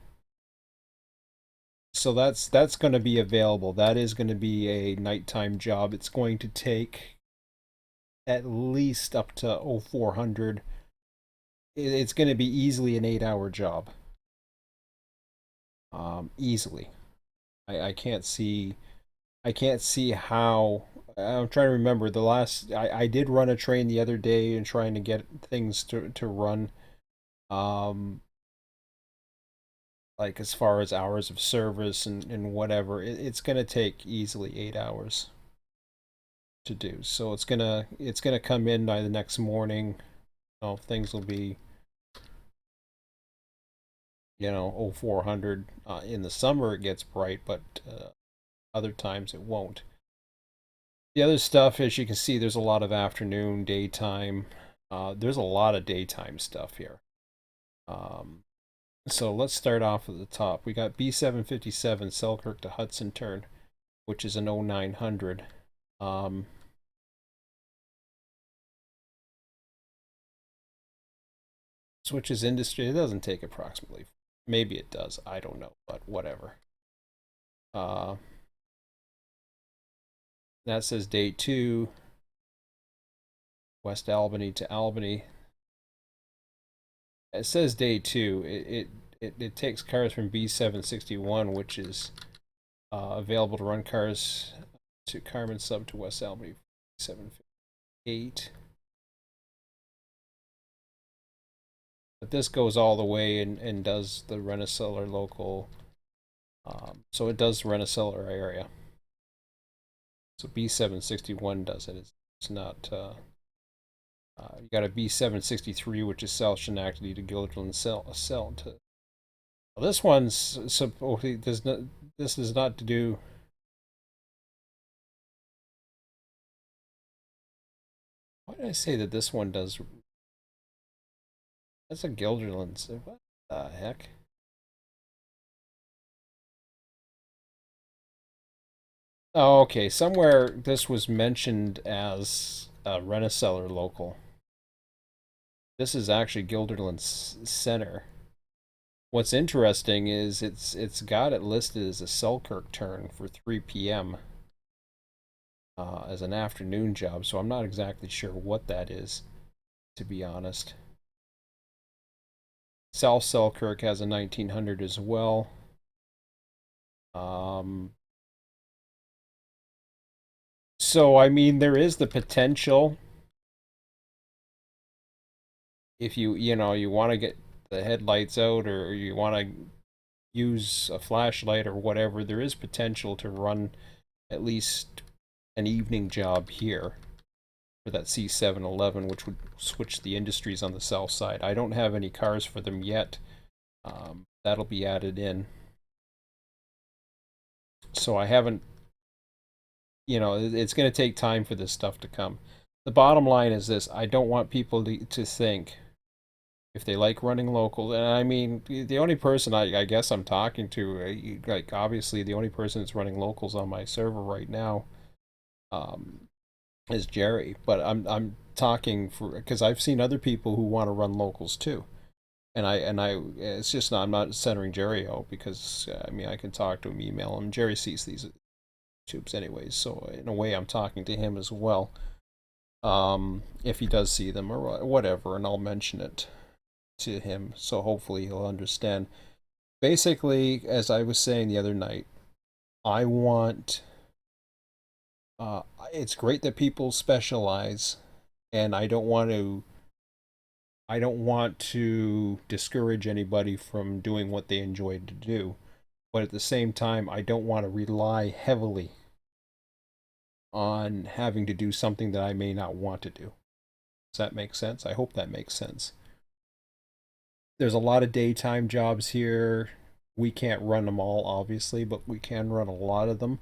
So that's going to be available. That is going to be a nighttime job. It's going to take at least up to 0400. It's going to be easily an 8-hour job. Easily. I can't see how. I'm trying to remember the last. I did run a train the other day and trying to get things to run. Like as far as hours of service and whatever, it's gonna take easily 8 hours to do. So it's gonna come in by the next morning. Things will be 0400. In the summer it gets bright, but other times it won't. The other stuff, as you can see, there's a lot of afternoon, daytime. There's a lot of daytime stuff here. So let's start off at the top. We got B757 Selkirk to Hudson turn, which is an 0900. Switches industry. It doesn't take approximately. Maybe it does. I don't know, but whatever. That says day 2. West Albany to Albany. It says day 2. It takes cars from B761, which is available to run cars to Carmen Sub to West Albany 758. But this goes all the way and does the Rent-A-Cellar local. So it does Rent-A-Cellar area. So B761 does it. It's not. You got a B763, which is South Schenectady to Guilderland Cell to. Well, this one's supposedly does not. This is not to do. Why did I say that this one does? That's a Guilderland. What the heck? Oh, okay. Somewhere this was mentioned as a Rent-A-Cellar local. This is actually Guilderland Center. What's interesting is it's got it listed as a Selkirk turn for 3 p.m. As an afternoon job, so I'm not exactly sure what that is, to be honest. South Selkirk has a 1900 as well. So I mean, there is the potential, if you want to get the headlights out, or you want to use a flashlight or whatever, there is potential to run at least an evening job here. for that C711, which would switch the industries on the south side. I don't have any cars for them yet. That'll be added in. So I haven't, it's going to take time for this stuff to come. The bottom line is this: I don't want people to think, if they like running local, and I mean, the only person I guess I'm talking to, like obviously the only person that's running locals on my server right now, is Jerry. But I'm talking for, because I've seen other people who want to run locals too, and I it's just not, I'm not centering Jerry out, because I mean, I can talk to him, email him. Jerry sees these tubes anyways, so in a way I'm talking to him as well. If he does see them or whatever, and I'll mention it to him, so hopefully he'll understand. Basically, as I was saying the other night, I want, it's great that people specialize, and I don't want to discourage anybody from doing what they enjoy to do, but at the same time, I don't want to rely heavily on having to do something that I may not want to do. Does that make sense? I hope that makes sense. There's a lot of daytime jobs here. We can't run them all, obviously, but we can run a lot of them.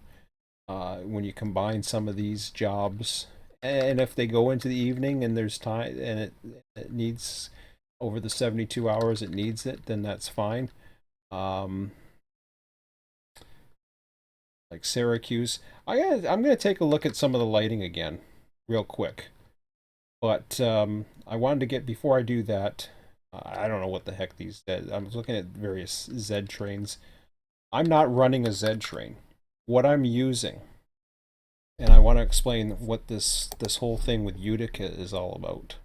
When you combine some of these jobs, and if they go into the evening and there's time, and it needs, over the 72 hours it needs it, then that's fine. Like Syracuse, I'm gonna take a look at some of the lighting again, real quick. But I wanted to get, before I do that, I don't know what the heck these Z. I'm looking at various Z trains. I'm not running a Z train. What I'm using, and I want to explain what this whole thing with Utica is all about.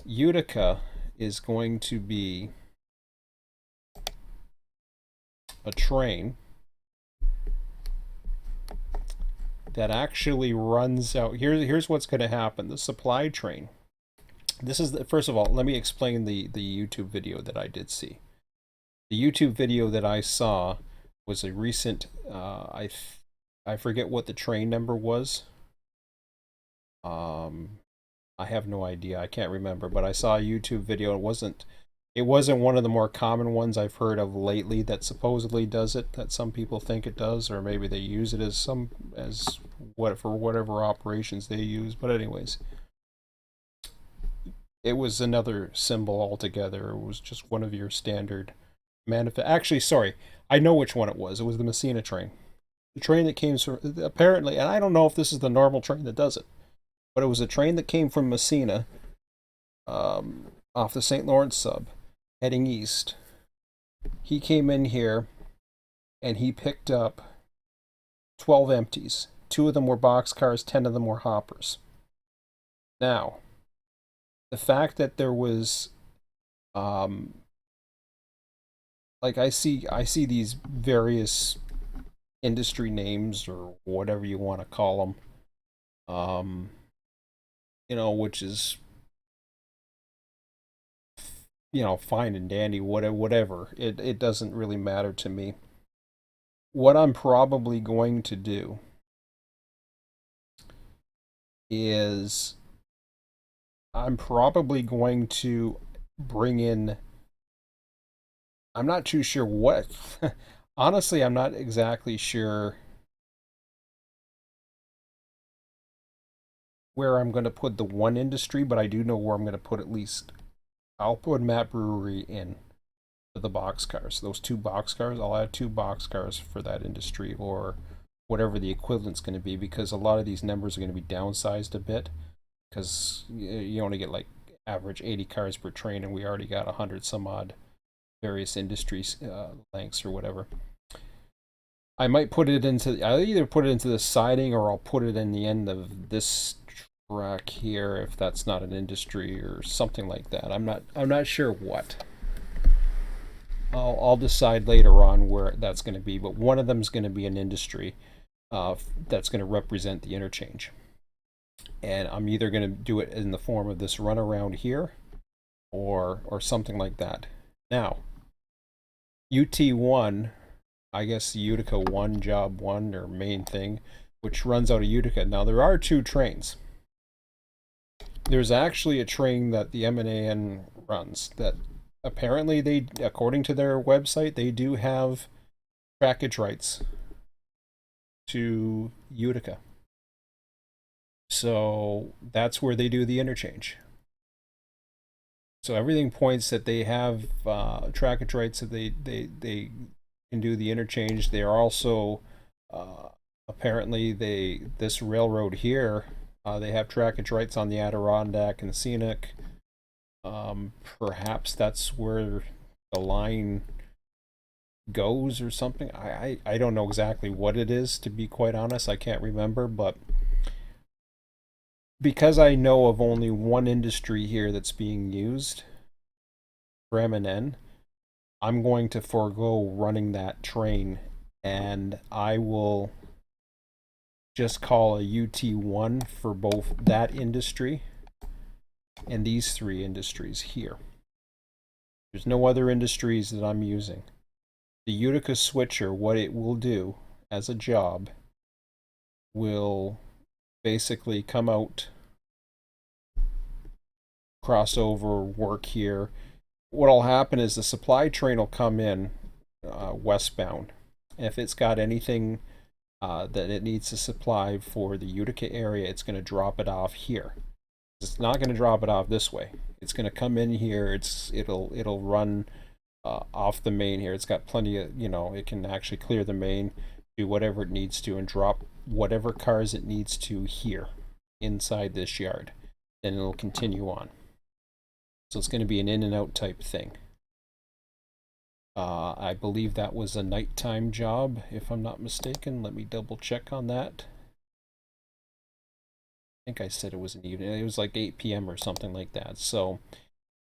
Utica is going to be a train that actually runs out. Here's what's going to happen. The supply train. This is first of all, let me explain the YouTube video that I did see. The YouTube video that I saw was a recent, I forget what the train number was. I have no idea. I can't remember, but I saw a YouTube video. It wasn't one of the more common ones I've heard of lately that supposedly does it, that some people think it does, or maybe they use it for whatever operations they use. But anyways, it was another symbol altogether. It was just one of your standard Actually, sorry, I know which one it was. It was the Messina train. The train that came from, apparently, and I don't know if this is the normal train that does it, but it was a train that came from Messina, off the St. Lawrence sub, heading east. He came in here, and he picked up 12 empties. 2 of them were boxcars, 10 of them were hoppers. Now, the fact that there was, like I see these various industry names, or whatever you want to call them, which is, fine and dandy, whatever. It doesn't really matter to me. What I'm probably going to do is I'm probably going to bring in, I'm not too sure what. Honestly, I'm not exactly sure where I'm going to put the one industry, but I do know where I'm going to put at least. I'll put Matt Brewery in for the boxcars. Those 2 boxcars, I'll add 2 boxcars for that industry, or whatever the equivalent's going to be, because a lot of these numbers are going to be downsized a bit, because you only get like average 80 cars per train, and we already got 100 some odd various industries, lengths or whatever. I might put it into, I'll either put it into the siding, or I'll put it in the end of this track here, if that's not an industry or something like that. I'm not sure what. I'll decide later on where that's going to be, but one of them is going to be an industry that's going to represent the interchange. And I'm either going to do it in the form of this runaround here, or something like that. Now, UT1, I guess Utica 1, job 1, or main thing, which runs out of Utica. Now, there are 2 trains. There's actually a train that the MNAN runs that apparently they, according to their website, they do have trackage rights to Utica. So that's where they do the interchange. So everything points that they have trackage rights that they can do the interchange. They are also apparently this railroad here they have trackage rights on the Adirondack and Scenic. Perhaps that's where the line goes or something. I don't know exactly what it is, to be quite honest. I can't remember, but because I know of only one industry here that's being used for M&N, I'm going to forego running that train, and I will just call a UT1 for both that industry and these three industries here. There's no other industries that I'm using. The Utica switcher, what it will do as a job, will basically come out, cross over, work here. What'll happen is the supply train will come in westbound. If it's got anything that it needs to supply for the Utica area, it's going to drop it off here. It's not going to drop it off this way. It's going to come in here. It'll run off the main here. It's got plenty of, it can actually clear the main, do whatever it needs to, and drop whatever cars it needs to here inside this yard. Then it'll continue on. So it's going to be an in and out type thing. I believe that was a nighttime job, if I'm not mistaken. Let me double check on that. I think I said it was an evening. It was like 8 p.m. or something like that. So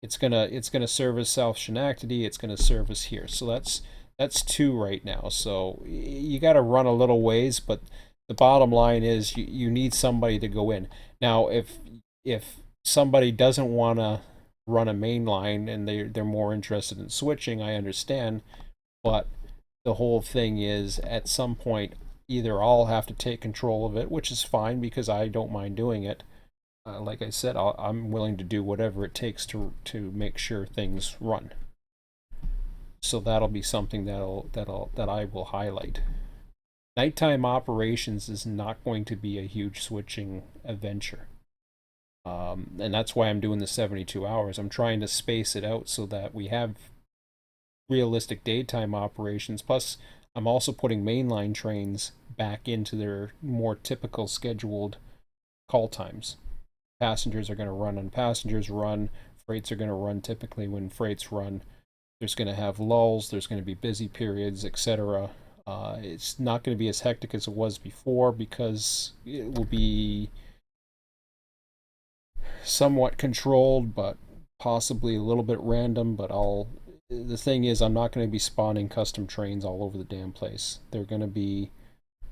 it's gonna service South Schenectady. It's gonna service here. So that's two right now. So you got to run a little ways, but the bottom line is you need somebody to go in. Now, if somebody doesn't want to run a main line and they're more interested in switching, I understand. But the whole thing is, at some point, either I'll have to take control of it, which is fine because I don't mind doing it. Like I said, I'm willing to do whatever it takes to make sure things run. So that'll be something that I will highlight. Nighttime operations is not going to be a huge switching adventure. And that's why I'm doing the 72 hours. I'm trying to space it out so that we have realistic daytime operations. Plus, I'm also putting mainline trains back into their more typical scheduled call times. Passengers are going to run when passengers run. Freights are going to run typically when freights run. There's going to have lulls. There's going to be busy periods, etc. It's not going to be as hectic as it was before because it will be somewhat controlled, but possibly a little bit random. But the thing is, I'm not going to be spawning custom trains all over the damn place. They're going to be,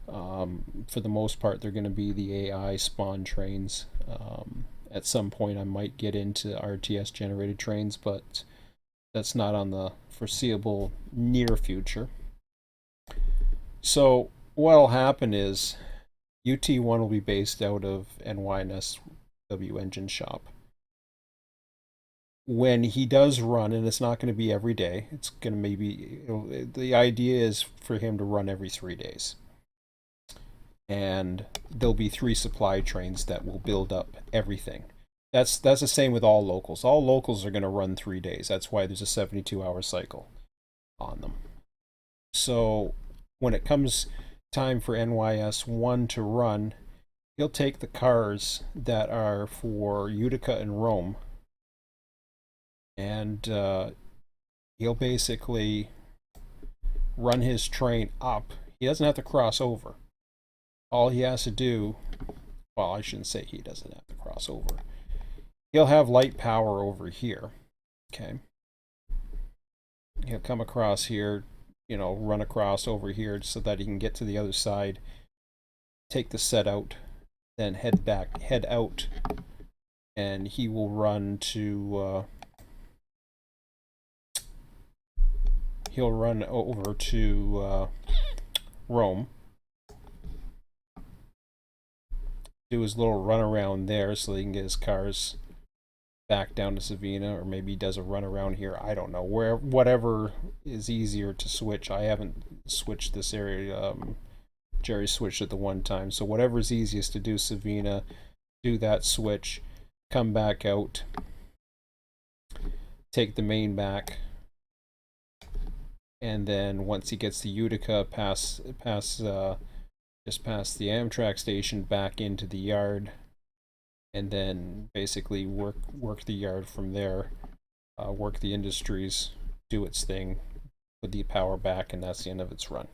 for the most part, they're going to be the AI spawn trains. At some point, I might get into RTS generated trains, but that's not on the foreseeable near future. So what'll happen is UT1 will be based out of NYNSW engine shop. When he does run, and it's not going to be every day, it's going to the idea is for him to run every 3 days. And there'll be 3 supply trains that will build up everything. That's the same with all locals. All locals are going to run 3 days. That's why there's a 72-hour cycle on them. So when it comes time for NYS1 to run, he'll take the cars that are for Utica and Rome, and he'll basically run his train up. He doesn't have to cross over. All he has to do, well, I shouldn't say he doesn't have to cross over. He'll have light power over here. Okay. He'll come across here, run across over here so that he can get to the other side, take the set out, then head out, and he will run to he'll run over to Rome, do his little run around there so he can get his cars back down to Savina, or maybe he does a run around here. I don't know. Whatever is easier to switch. I haven't switched this area. Jerry switched it the one time, so whatever's easiest to do, Savina, do that switch, come back out, take the main back, and then once he gets to Utica, just past the Amtrak station, back into the yard, and then basically work the yard from there, work the industries, do its thing, put the power back, and that's the end of its run.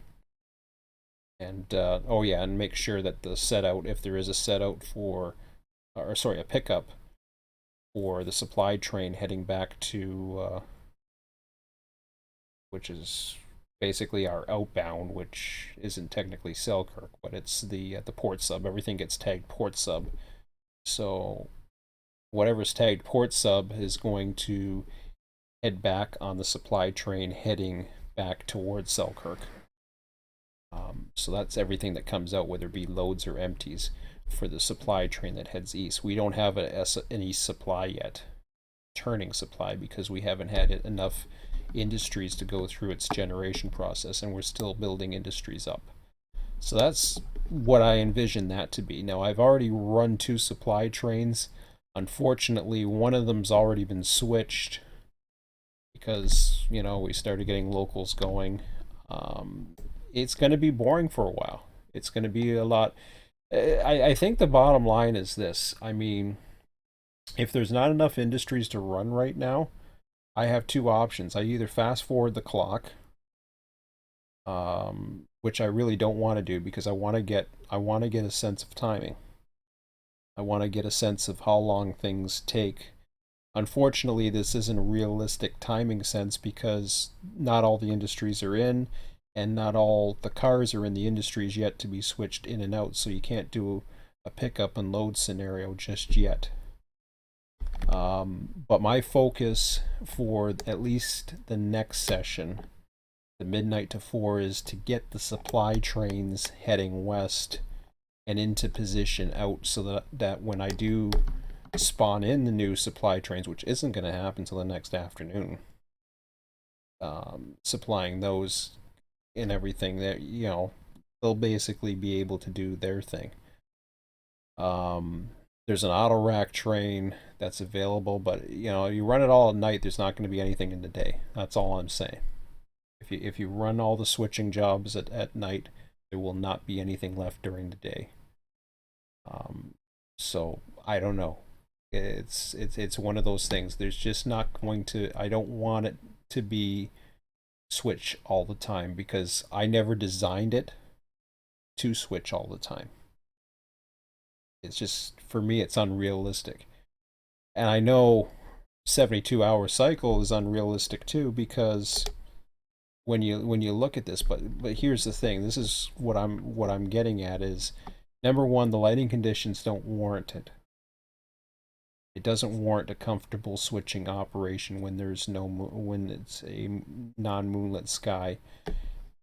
And oh yeah, and make sure that the set out, if there is a set out for, or sorry, a pickup for the supply train heading back to, which is basically our outbound, which isn't technically Selkirk, but it's the port sub. Everything gets tagged port sub. So whatever's tagged port sub is going to head back on the supply train heading back towards Selkirk. So that's everything that comes out, whether it be loads or empties, for the supply train that heads east. We don't have an east supply yet, turning supply, because we haven't had enough industries to go through its generation process, and we're still building industries up. So that's what I envision that to be. Now, I've already run 2 supply trains. Unfortunately, one of them's already been switched because, you know, we started getting locals going. It's going to be boring for a while. It's going to be a lot. I think the bottom line is this. I mean, if there's not enough industries to run right now, I have 2 options. I either fast forward the clock, which I really don't want to do, because I want to get a sense of timing. I want to get a sense of how long things take. Unfortunately, this isn't a realistic timing sense, because not all the industries are in, and not all the cars are in the industries yet to be switched in and out, so you can't do a pickup and load scenario just yet. But my focus for at least the next session, the midnight to 4, is to get the supply trains heading west and into position out, so that when I do spawn in the new supply trains, which isn't going to happen until the next afternoon, supplying those and everything, that, you know, they'll basically be able to do their thing. There's an auto rack train that's available, but, you know, you run it all at night, there's not going to be anything in the day. That's all I'm saying. If you run all the switching jobs at night, there will not be anything left during the day. So I don't know. It's one of those things. There's just not going to. I don't want it to be switch all the time, because I never designed it to switch all the time. It's just, for me, it's unrealistic. And I know 72-hour cycle is unrealistic too, because when you look at this, but here's the thing. This is what I'm getting at is, number one, the lighting conditions don't warrant it. It doesn't warrant a comfortable switching operation when when it's a non-moonlit sky,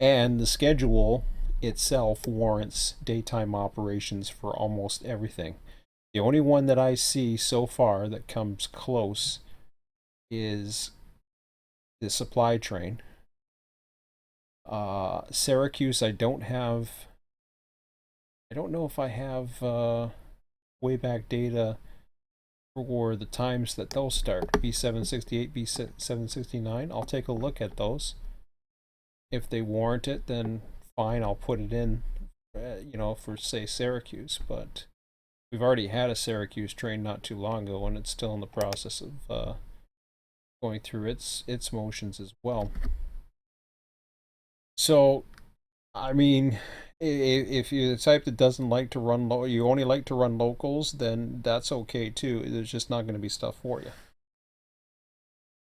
and the schedule itself warrants daytime operations for almost everything. The only one that I see so far that comes close is the supply train. Syracuse, I don't know if I have way back data for the times that they'll start. B768, B769. I'll take a look at those. If they warrant it, then fine, I'll put it in, you know, for, say, Syracuse. But we've already had a Syracuse train not too long ago, and it's still in the process of going through its motions as well. So, I mean, if you're the type that doesn't like to run you only like to run locals, then that's okay too. There's just not going to be stuff for you.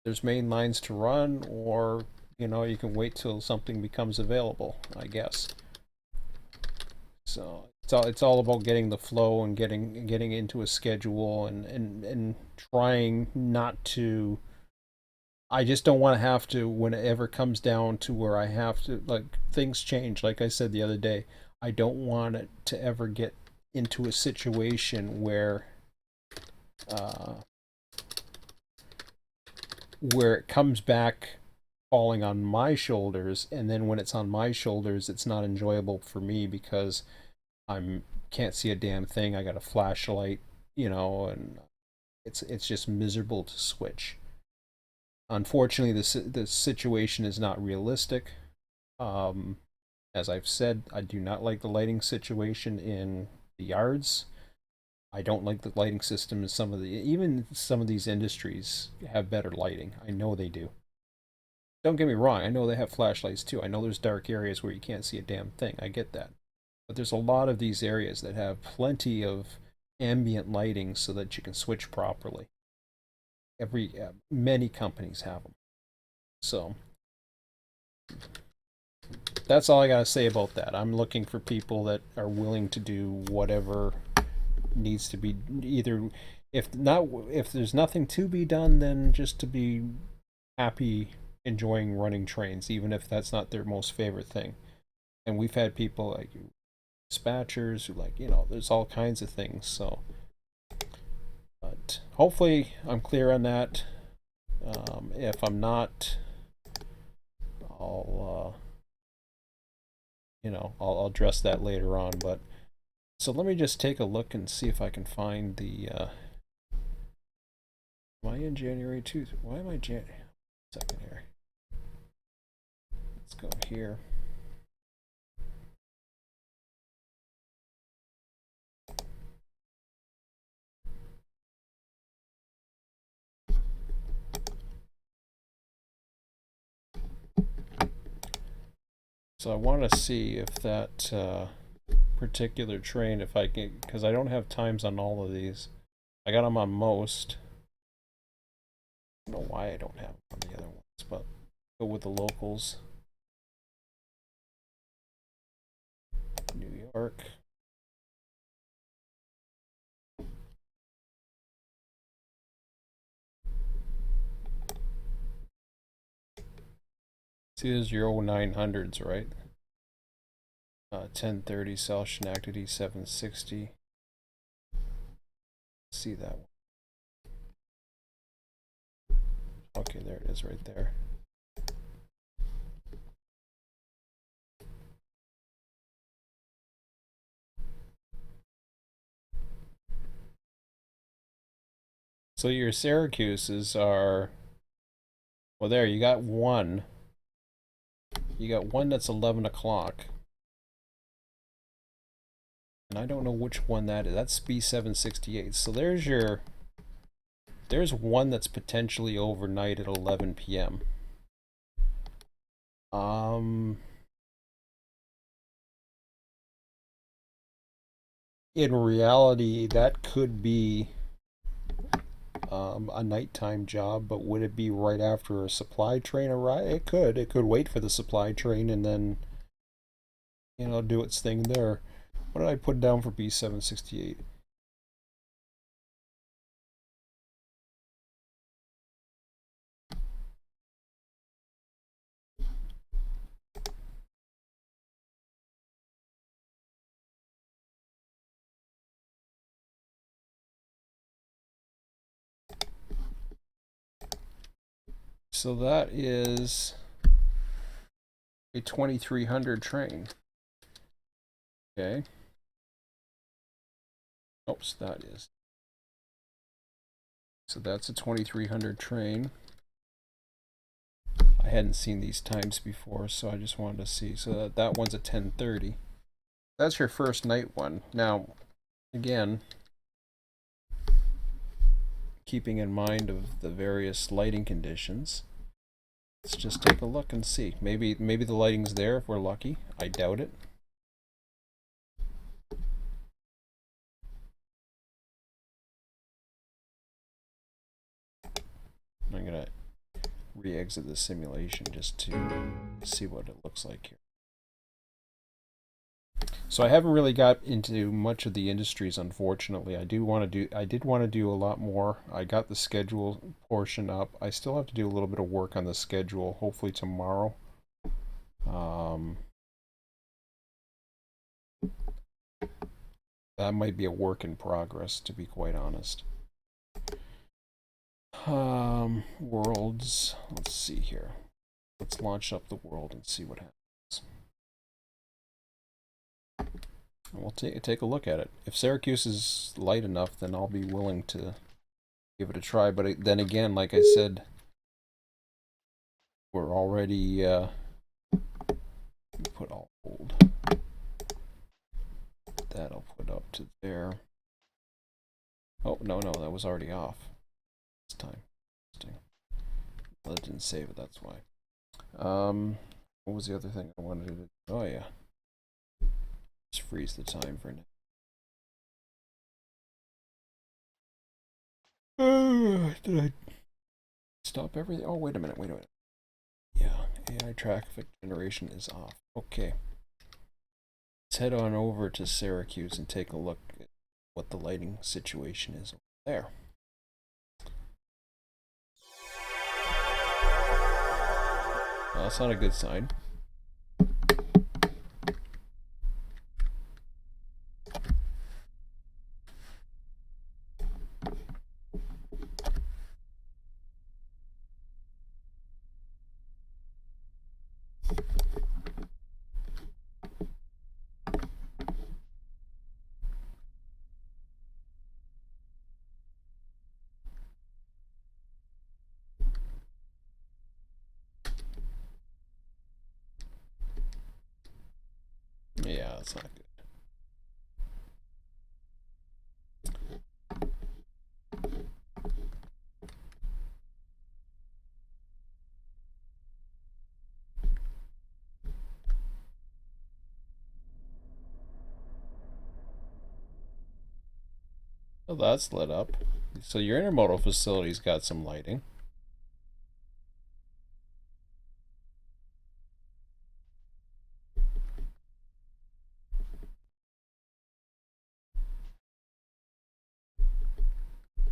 There's main lines to run, or, you know, you can wait till something becomes available, I guess. So it's all about getting the flow and getting into a schedule, and trying not to. I just don't want to have to, when it ever comes down to where I have to, like, things change. Like I said the other day, I don't want it to ever get into a situation where where it comes back falling on my shoulders, and then when it's on my shoulders, it's not enjoyable for me because I'm can't see a damn thing. I got a flashlight, and it's just miserable to switch. Unfortunately, the situation is not realistic. Um, as I've said, I do not like the lighting situation in the yards. I don't like the lighting system in even some of these industries have better lighting. I know they do. Don't get me wrong, I know they have flashlights too. I know there's dark areas where you can't see a damn thing. I get that. But there's a lot of these areas that have plenty of ambient lighting so that you can switch properly. Many companies have them. So that's all I gotta say about that. I'm looking for people that are willing to do whatever needs to be, either if there's nothing to be done, then just to be happy enjoying running trains, even if that's not their most favorite thing. And we've had people like dispatchers who there's all kinds of things. So but hopefully I'm clear on that. If I'm not, I'll I'll address that later on. But so let me just take a look and see if I can find the am I in January 2? Why am I second here? Let's go here. So I want to see if that particular train, if I can, because I don't have times on all of these. I got them on most. I don't know why I don't have them on the other ones, but go with the locals. New York. See, there's your 0900s, right? 1030 South Schenectady 760. See that one. Okay, there it is right there. So your Syracuses are, well, there, you got one. You got one that's 11 o'clock. And I don't know which one that is. That's B768. So there's one that's potentially overnight at 11 p.m. In reality, that could be a nighttime job, but would it be right after a supply train arrive? It could. It could wait for the supply train and then, do its thing there. What did I put down for B768? So that is a 2300 train. Okay. Oops, that is. So that's a 2300 train. I hadn't seen these times before, so I just wanted to see. So that one's a 1030. That's your first night one. Now, again, keeping in mind of the various lighting conditions, let's just take a look and see. Maybe the lighting's there if we're lucky. I doubt it. I'm gonna re-exit the simulation just to see what it looks like here. So I haven't really got into much of the industries, unfortunately. I did want to do a lot more. I got the schedule portion up. I still have to do a little bit of work on the schedule, hopefully tomorrow. That might be a work in progress, to be quite honest. Worlds. Let's see here. Let's launch up the world and see what happens. We'll take a look at it. If Syracuse is light enough, then I'll be willing to give it a try. But then again, like I said, we're already put all old. That'll put up to there. Oh no, that was already off. This time. Interesting. Well, it didn't save it. That's why. What was the other thing I wanted to do? Oh yeah. Just freeze the time for now. Did I stop everything? Oh, wait a minute. Yeah, AI traffic generation is off. Okay. Let's head on over to Syracuse and take a look at what the lighting situation is over there. Well, that's not a good sign. Yeah, that's not good. Oh, that's lit up. So your intermodal facility's got some lighting.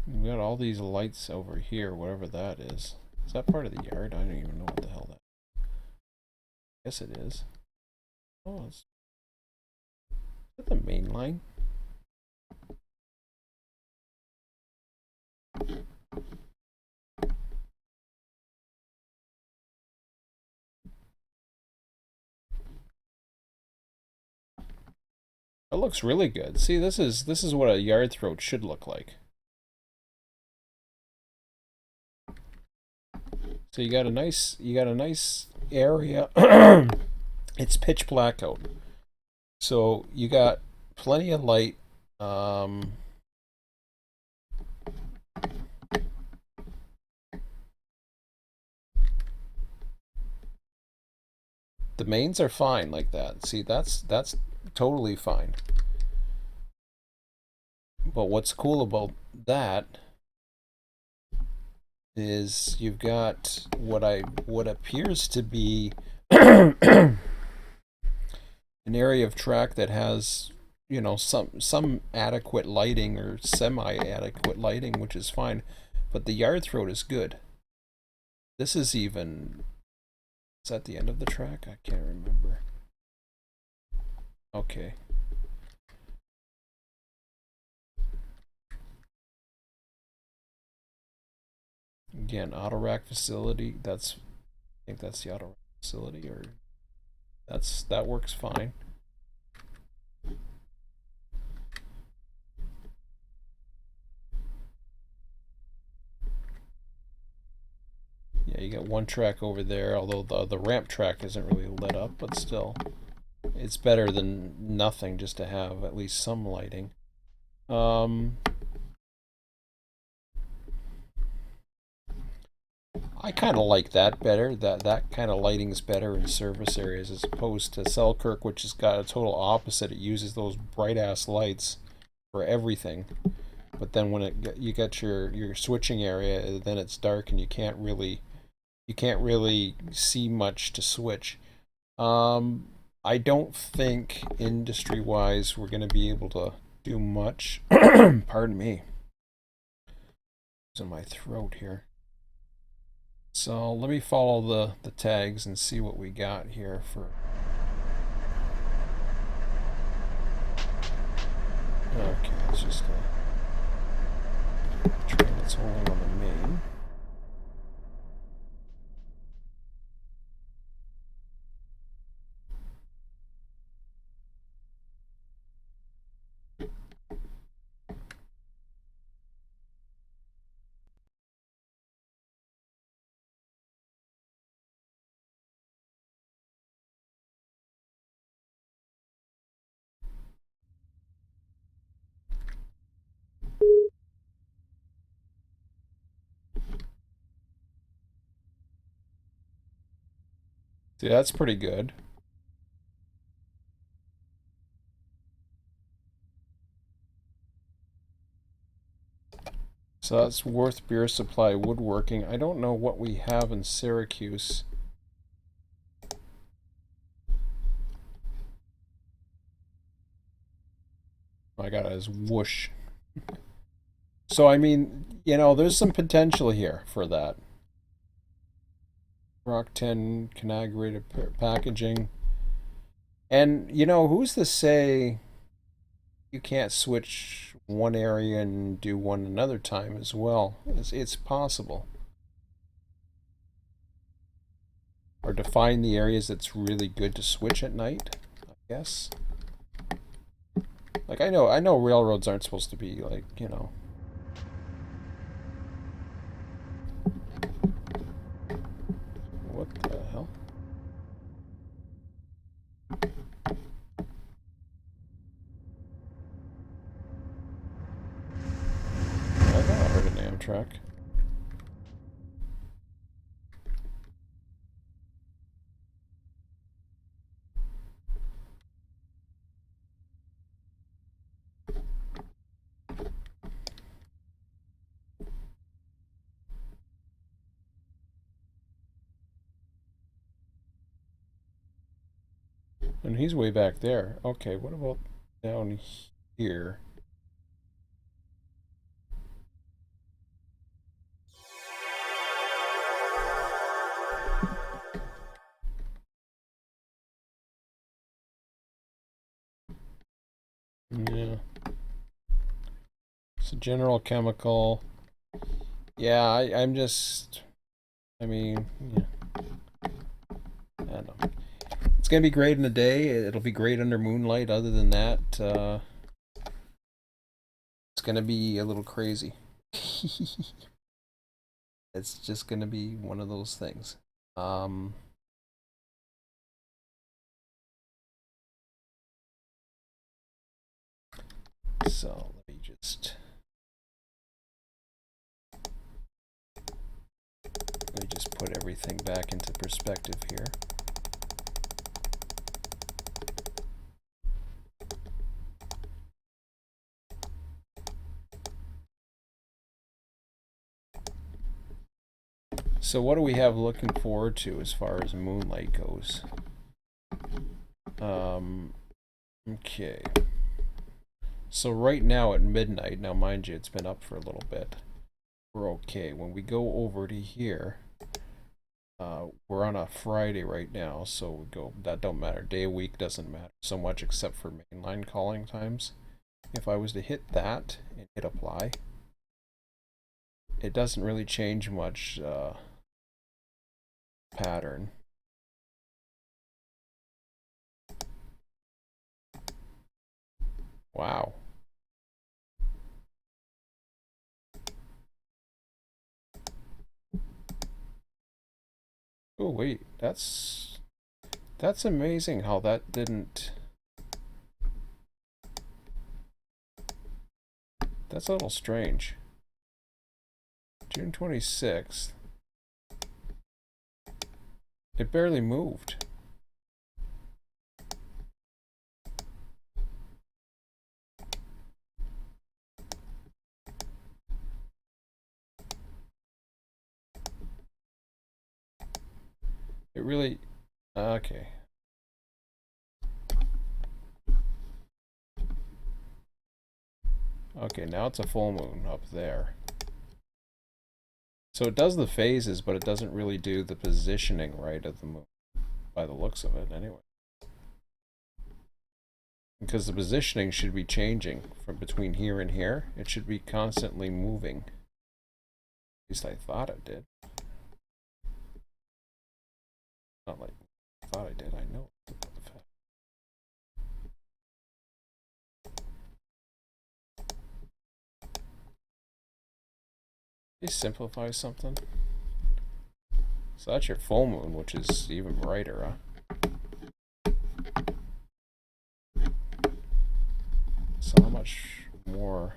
We got all these lights over here, whatever that is. Is that part of the yard? I don't even know what the hell that is. Yes, it is. Oh, is that the main line? It looks really good. See, this is what a yard throat should look like. So you got a nice area. It's pitch black out. So you got plenty of light. The mains are fine like that. See, that's totally fine. But what's cool about that is you've got what appears to be an area of track that has, you know, some adequate lighting or semi-adequate lighting, which is fine, but the yard throat is good. This is even, is that the end of the track? I can't remember. Okay. Again, auto rack facility. I think that's the auto rack facility, or that works fine. Yeah, you got one track over there, although the ramp track isn't really lit up, but still, it's better than nothing just to have at least some lighting. I kind of like that better. That kind of lighting is better in service areas as opposed to Selkirk, which has got a total opposite. It uses those bright ass lights for everything, but then when you get your switching area, then it's dark and you can't really see much to switch. I don't think industry wise we're going to be able to do much. Pardon me. It's in my throat here. So let me follow the tags and see what we got here for. Okay, it's just a train that's holding on the main. See, that's pretty good. So that's Worth Beer Supply Woodworking. I don't know what we have in Syracuse. I got it as whoosh. So, I mean, you know, there's some potential here for that. Rock 10 Conagrated packaging. And, you know, who's to say you can't switch one area and do one another time as well? It's possible. Or define the areas that's really good to switch at night, I guess. Like, I know railroads aren't supposed to be, like, you know. What the hell? I thought I heard an Amtrak. And he's way back there. Okay, what about down here? Yeah. So General Chemical. Yeah, I'm just. I mean, yeah. I don't know. It's gonna be great in the day. It'll be great under moonlight. Other than that, it's gonna be a little crazy. It's just gonna be one of those things. So let me just put everything back into perspective here. So what do we have looking forward to as far as moonlight goes? Okay. So right now at midnight, now mind you, it's been up for a little bit. We're okay. When we go over to here, we're on a Friday right now, so we go. That don't matter. Day of week doesn't matter so much, except for mainline calling times. If I was to hit that and hit apply, it doesn't really change much pattern. Wow. Oh wait, that's amazing how that didn't. That's a little strange. June 26th. It barely moved. It really. Okay. Okay, now it's a full moon up there. So it does the phases, but it doesn't really do the positioning right of the moon, by the looks of it, anyway. Because the positioning should be changing from between here and here. It should be constantly moving. At least I thought it did. Not like I thought I did, I know. They simplify something. So that's your full moon, which is even brighter, huh? So how much more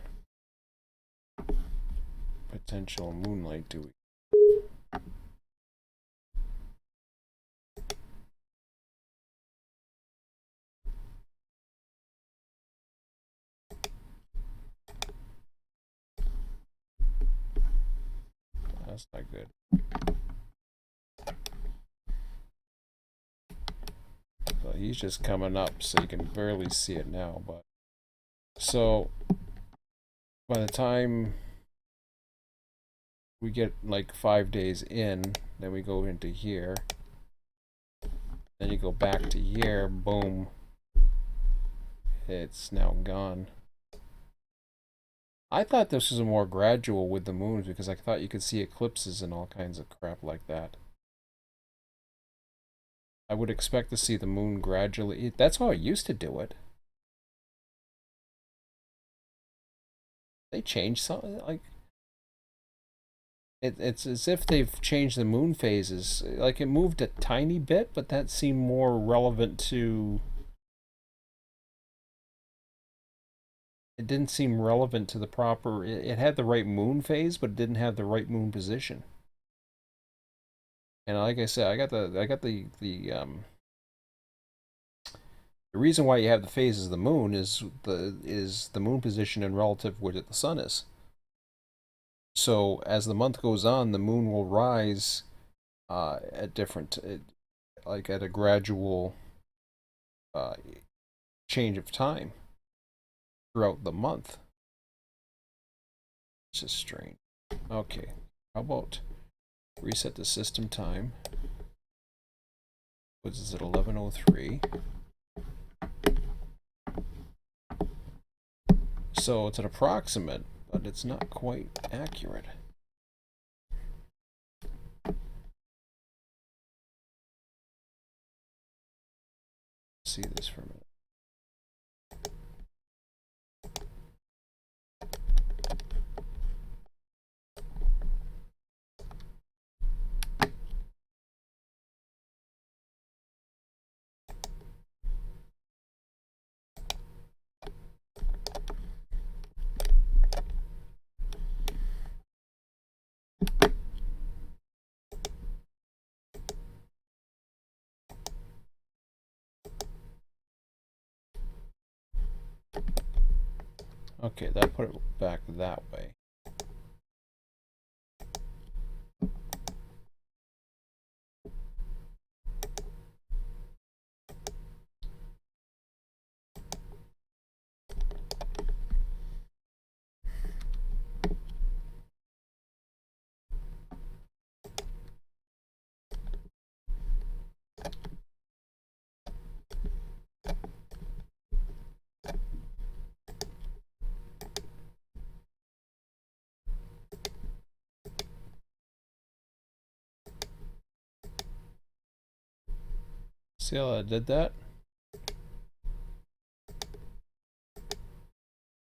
potential moonlight do we? That's not good. So he's just coming up, so you can barely see it now. But so by the time we get like 5 days in, then we go into here. Then you go back to here, boom. It's now gone. I thought this was more gradual with the moons because I thought you could see eclipses and all kinds of crap like that. I would expect to see the moon gradually. That's how I used to do it. They changed something like it's as if they've changed the moon phases. Like it moved a tiny bit, but that seemed more relevant to. It didn't seem relevant to the proper. It had the right moon phase, but it didn't have the right moon position. And like I said, I got the reason why you have the phases of the moon is the moon position and relative where the sun is. So as the month goes on, the moon will rise at different, like at a gradual change of time throughout the month. It's just strange. Okay, how about reset the system time? What is it, 11:03? So it's an approximate, but it's not quite accurate. See this for a minute. Okay, that put it back that way. See how I did that?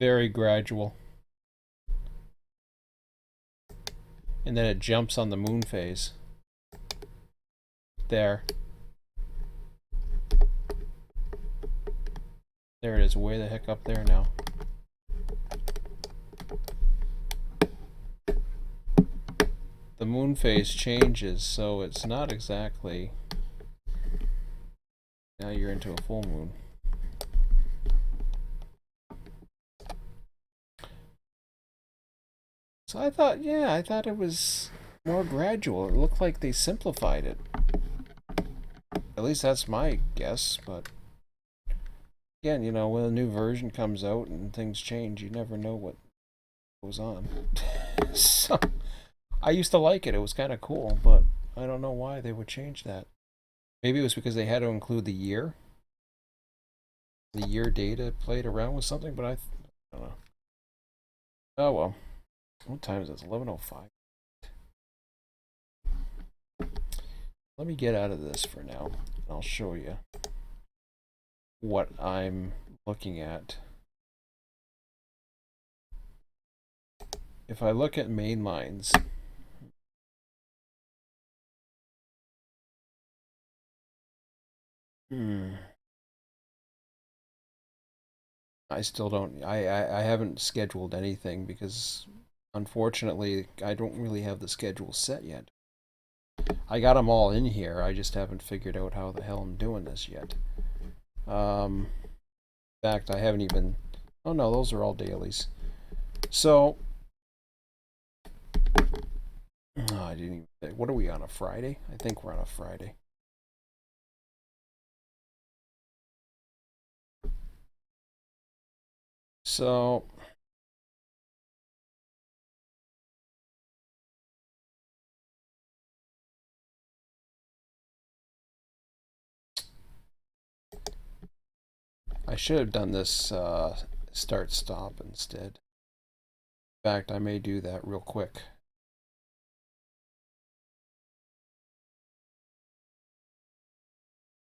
Very gradual. And then it jumps on the moon phase. There. There it is, way the heck up there now. The moon phase changes, so it's not exactly... Now you're into a full moon. So I thought, yeah, I thought it was more gradual. It looked like they simplified it. At least that's my guess, but again, you know, when a new version comes out and things change, you never know what goes on. So I used to like it. It was kind of cool, but I don't know why they would change that. Maybe it was because they had to include the year. The year data played around with something, but I don't know. Oh well. What time is this? 11:05. Let me get out of this for now. I'll show you what I'm looking at. If I look at main lines, I still don't. I haven't scheduled anything because, unfortunately, I don't really have the schedule set yet. I got them all in here. I just haven't figured out how the hell I'm doing this yet. In fact, I haven't even. Oh no, those are all dailies. So Oh, I didn't even think. What are we on, a Friday? I think we're on a Friday. So I should have done this start stop instead. In fact, I may do that real quick.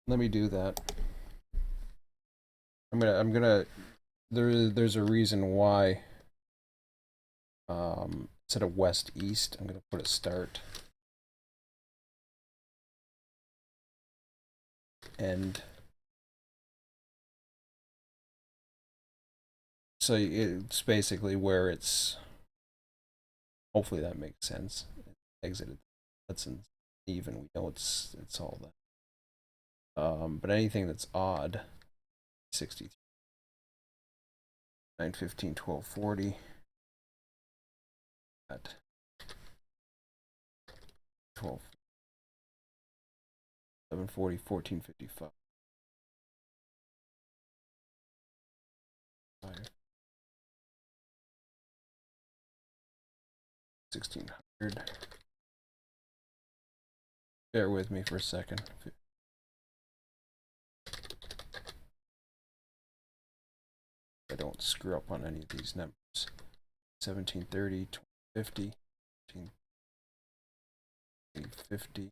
Let me do that. There's a reason why instead of west east, I'm gonna put a start end. So it's basically where it's, hopefully that makes sense. Exited. That's an even. We know it's all that. But anything that's odd, 63, 9, 15, 12, 40. At 12, 1140, 1455. 1600. Bear with me for a second. I don't screw up on any of these numbers. 1730, 2050, 50.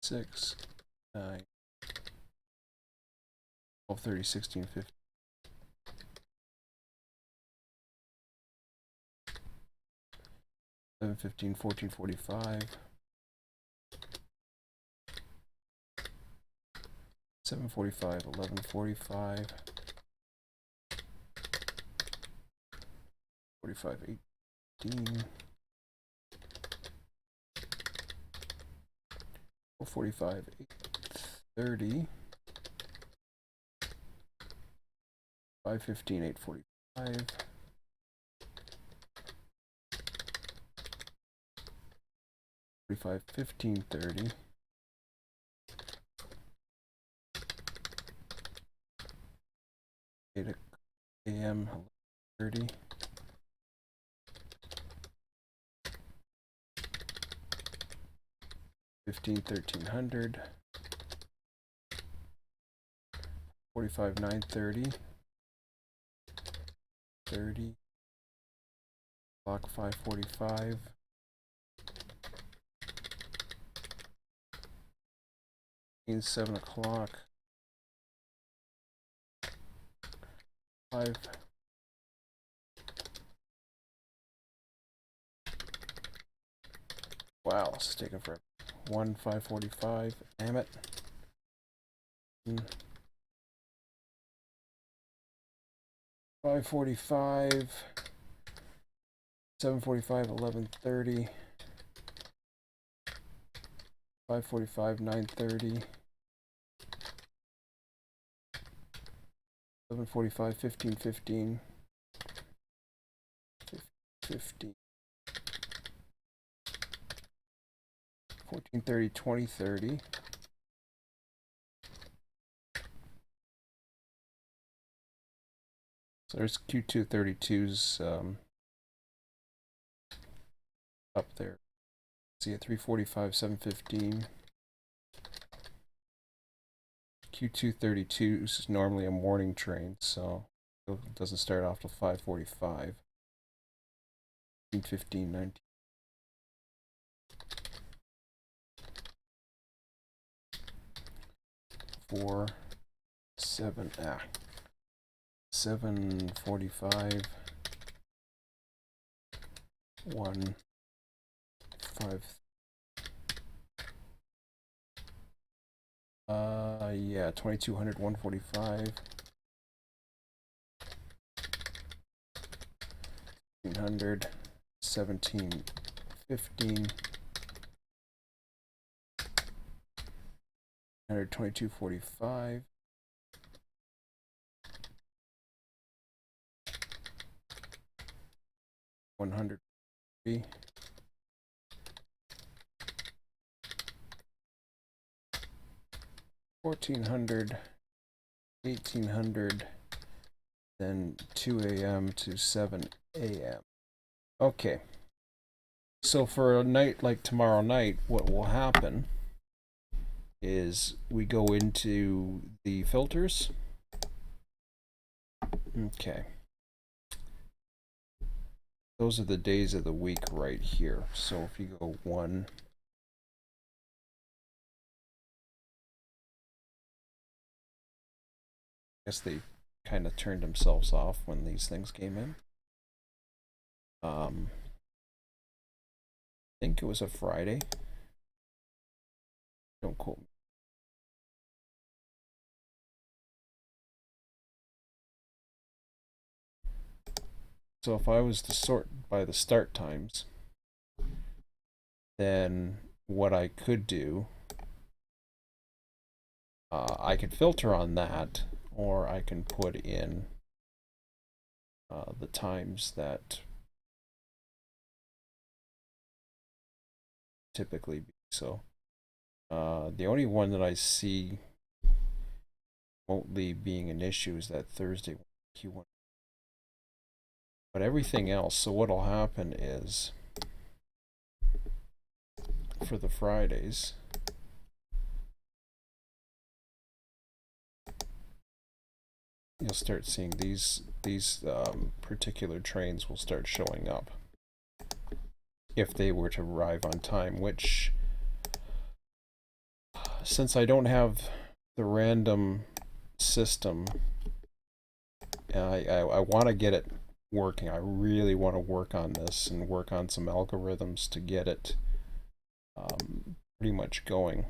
6, 9, 1230, 1650. 715, 1445. 745, 1145. 45, 18. 445, 830. 515, 845. 45, 1530. 8 a.m. 30. 15, 1300. 45, 930. 30. Clock 545. 7 o'clock. 5. Wow, this is taking forever. 1, 545. Damn it. 545. 745, 1130. 545, 930. 745, 1515. 50. 1430, 2030. So there's Q232's up there. See at 345, 715. Q232 is normally a morning train, so it doesn't start off till 545. 15, 19. 4, 7, 745. 1, 5. Yeah, 2200, 145. 1500, 17, 15. 122.45. 100. 1400, 1800, then 2 a.m. to 7 a.m. Okay. So for a night like tomorrow night, what will happen is we go into the filters. Okay. Those are the days of the week right here. So if you go 1, I guess they kind of turned themselves off when these things came in. I think it was a Friday. Don't quote me. So if I was to sort by the start times, then what I could do, I could filter on that, or I can put in the times that typically be. So the only one that I see remotely being an issue is that Thursday Q1. But everything else, so what'll happen is for the Fridays, you'll start seeing these particular trains will start showing up if they were to arrive on time, which, since I don't have the random system, I want to get it working. I really want to work on this and work on some algorithms to get it pretty much going.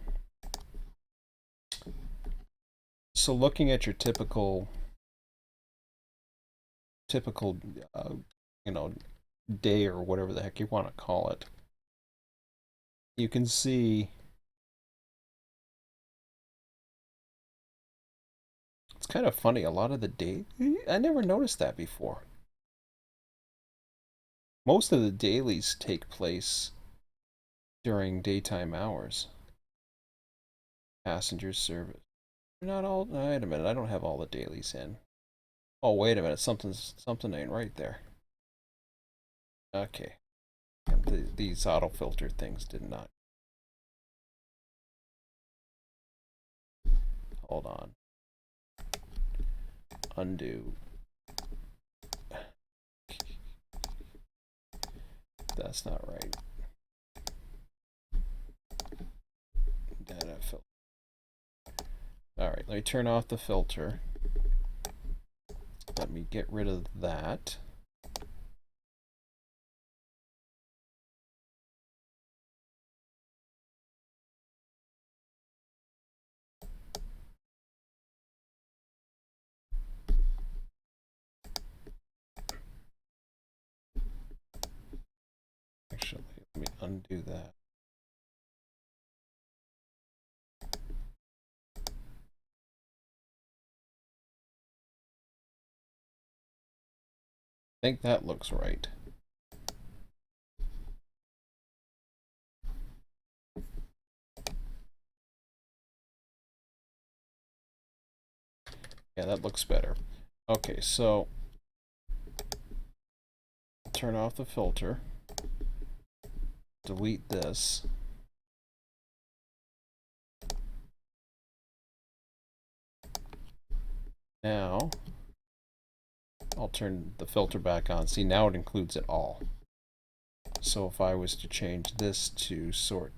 So looking at your typical you know, day or whatever the heck you want to call it, you can see it's kind of funny. A lot of the day, I never noticed that before. Most of the dailies take place during daytime hours. Passenger service. Not all. Wait a minute. I don't have all the dailies in. Oh, wait a minute. Something ain't right there. Okay. These auto filter things did not. Hold on. Undo. That's not right. Data filter. Alright, let me turn off the filter. Let me get rid of that. Actually, let me undo that. I think that looks right. Yeah, that looks better. Okay, so turn off the filter. Delete this. Now, I'll turn the filter back on. See, now it includes it all. So if I was to change this to sort.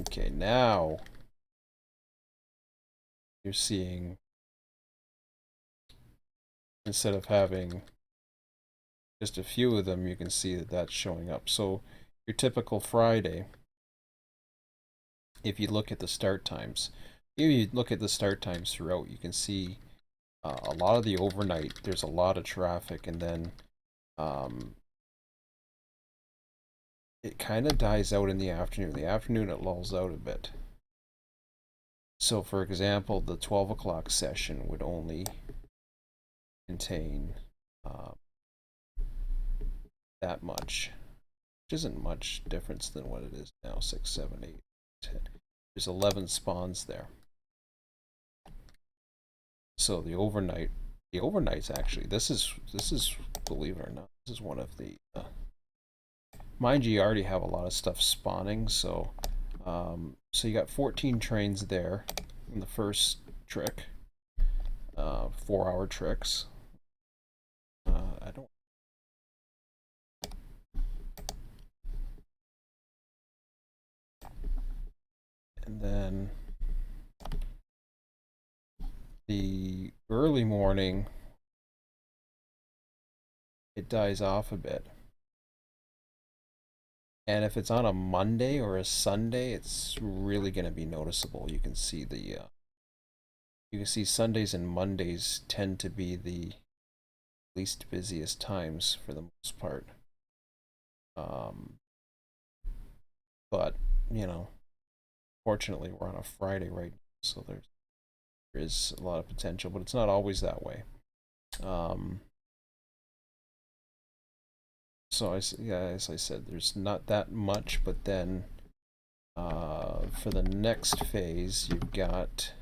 Okay, now you're seeing, instead of having just a few of them, you can see that that's showing up. So your typical Friday, if you look at the start times, if you look at the start times throughout, you can see a lot of the overnight, there's a lot of traffic, and then it kind of dies out in the afternoon. In the afternoon, it lulls out a bit. So, for example, the 12 o'clock session would only contain that much, which isn't much difference than what it is now. 6, 7, 8, 10. There's 11 spawns there. So the overnight's actually, this is believe it or not, this is one of the mind you already have a lot of stuff spawning, so so you got 14 trains there in the first trick, 4-hour tricks. I don't. And then the early morning, it dies off a bit. And if it's on a Monday or a Sunday, it's really going to be noticeable. You can see Sundays and Mondays tend to be the least busiest times for the most part. But you know, fortunately, we're on a Friday right now, so there is a lot of potential, but it's not always that way. So yeah, as I said, there's not that much, but then for the next phase, you've got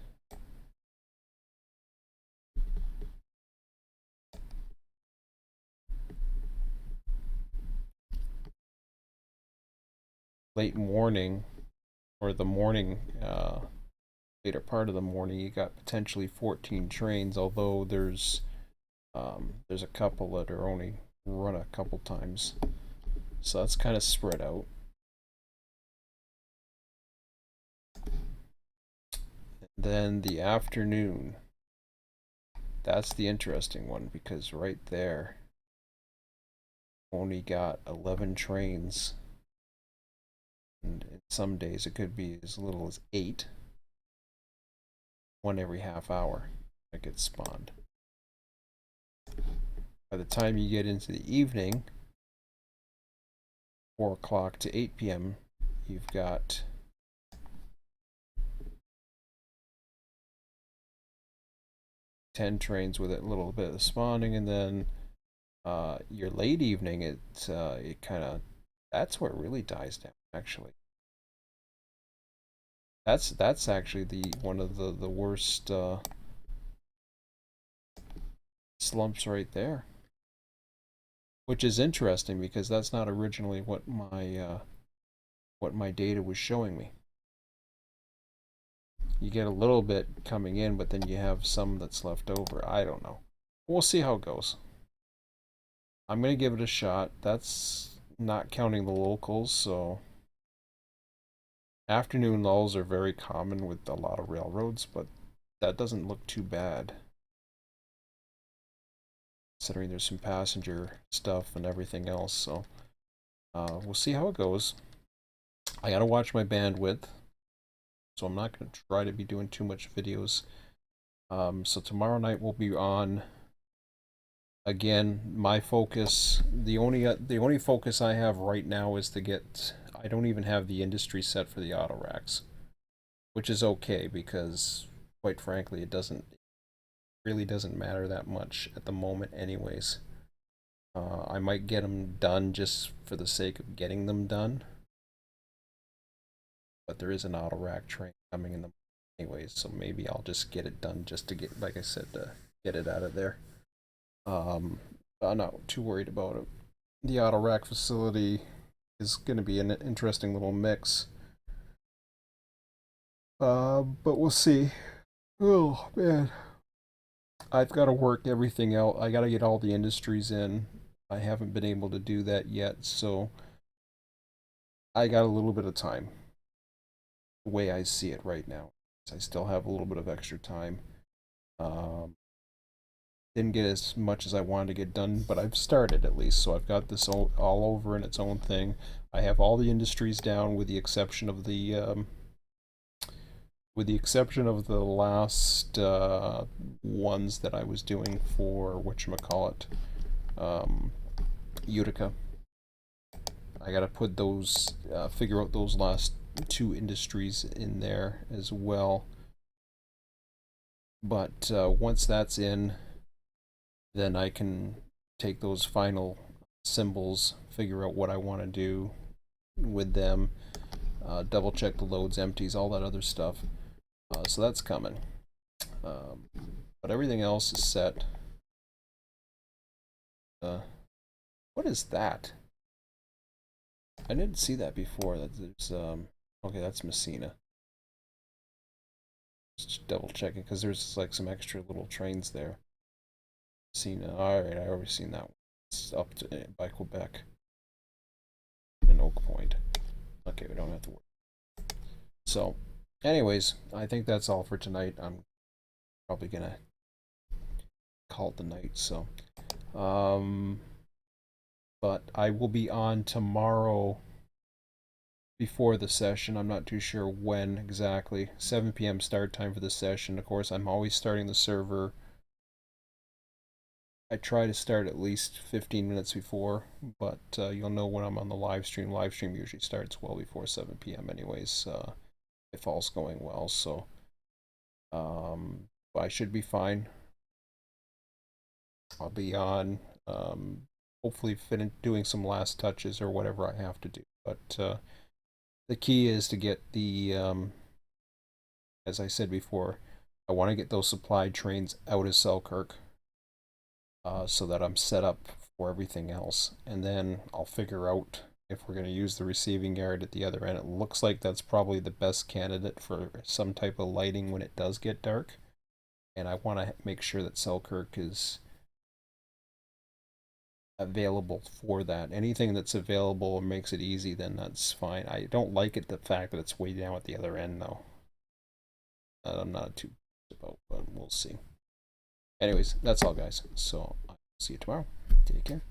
late morning, or the morning, later part of the morning. You got potentially 14 trains, although there's a couple that are only run a couple times, so that's kind of spread out. Then the afternoon, that's the interesting one, because right there only got 11 trains, and some days it could be as little as 8, one every half hour that gets spawned. By the time you get into the evening, 4 o'clock to 8 p.m., you've got 10 trains with a little bit of spawning, and then your late evening, it kind of, that's where it really dies down. Actually, that's actually the one of the worst slumps right there, which is interesting because that's not originally what my data was showing me. You get a little bit coming in, but then you have some that's left over. I don't know. We'll see how it goes. I'm gonna give it a shot. That's not counting the locals, so afternoon lulls are very common with a lot of railroads, but that doesn't look too bad, considering there's some passenger stuff and everything else. So we'll see how it goes. I gotta watch my bandwidth, so I'm not gonna try to be doing too much videos. So tomorrow night we'll be on. Again, my focus, the only focus I have right now is to get. I don't even have the industry set for the auto racks, which is okay because, quite frankly, really doesn't matter that much at the moment, anyways. I might get them done just for the sake of getting them done, but there is an auto rack train coming in the anyways, so maybe I'll just get it done just to get, like I said, to get it out of there. I'm not too worried about it. The auto rack facility is going to be an interesting little mix. But we'll see. Oh man, I've got to work everything out. I got to get all the industries in. I haven't been able to do that yet, so I got a little bit of time. The way I see it right now, I still have a little bit of extra time. Didn't get as much as I wanted to get done, but I've started at least, so I've got this all over in its own thing. I have all the industries down with the exception of the last ones that I was doing for whatchamacallit, Utica. I gotta put those, figure out those last 2 industries in there as well. But once that's in, then I can take those final symbols, figure out what I want to do with them, double check the loads, empties, all that other stuff. So that's coming. But everything else is set. What is that? I didn't see that before. That there's okay, that's Messina. Just double checking because there's like some extra little trains there. Messina. All right, I already seen that one. It's up to by Quebec and Oak Point. Okay, we don't have to worry. So, anyways, I think that's all for tonight. I'm probably gonna call it the night. So, but I will be on tomorrow before the session. I'm not too sure when exactly. 7 p.m. start time for the session. Of course, I'm always starting the server. I try to start at least 15 minutes before, but you'll know when I'm on the live stream. Live stream usually starts well before 7 p.m. anyways, if all's going well. So I should be fine. I'll be on, hopefully doing some last touches or whatever I have to do. But the key is to get the, as I said before, I want to get those supply trains out of Selkirk so that I'm set up for everything else. And then I'll figure out if we're going to use the receiving yard at the other end. It looks like that's probably the best candidate for some type of lighting when it does get dark. And I want to make sure that Selkirk is available for that. Anything that's available and makes it easy, then that's fine. I don't like it, the fact that it's way down at the other end, though. I'm not too about, but we'll see. Anyways, that's all, guys. So I'll see you tomorrow. Take care.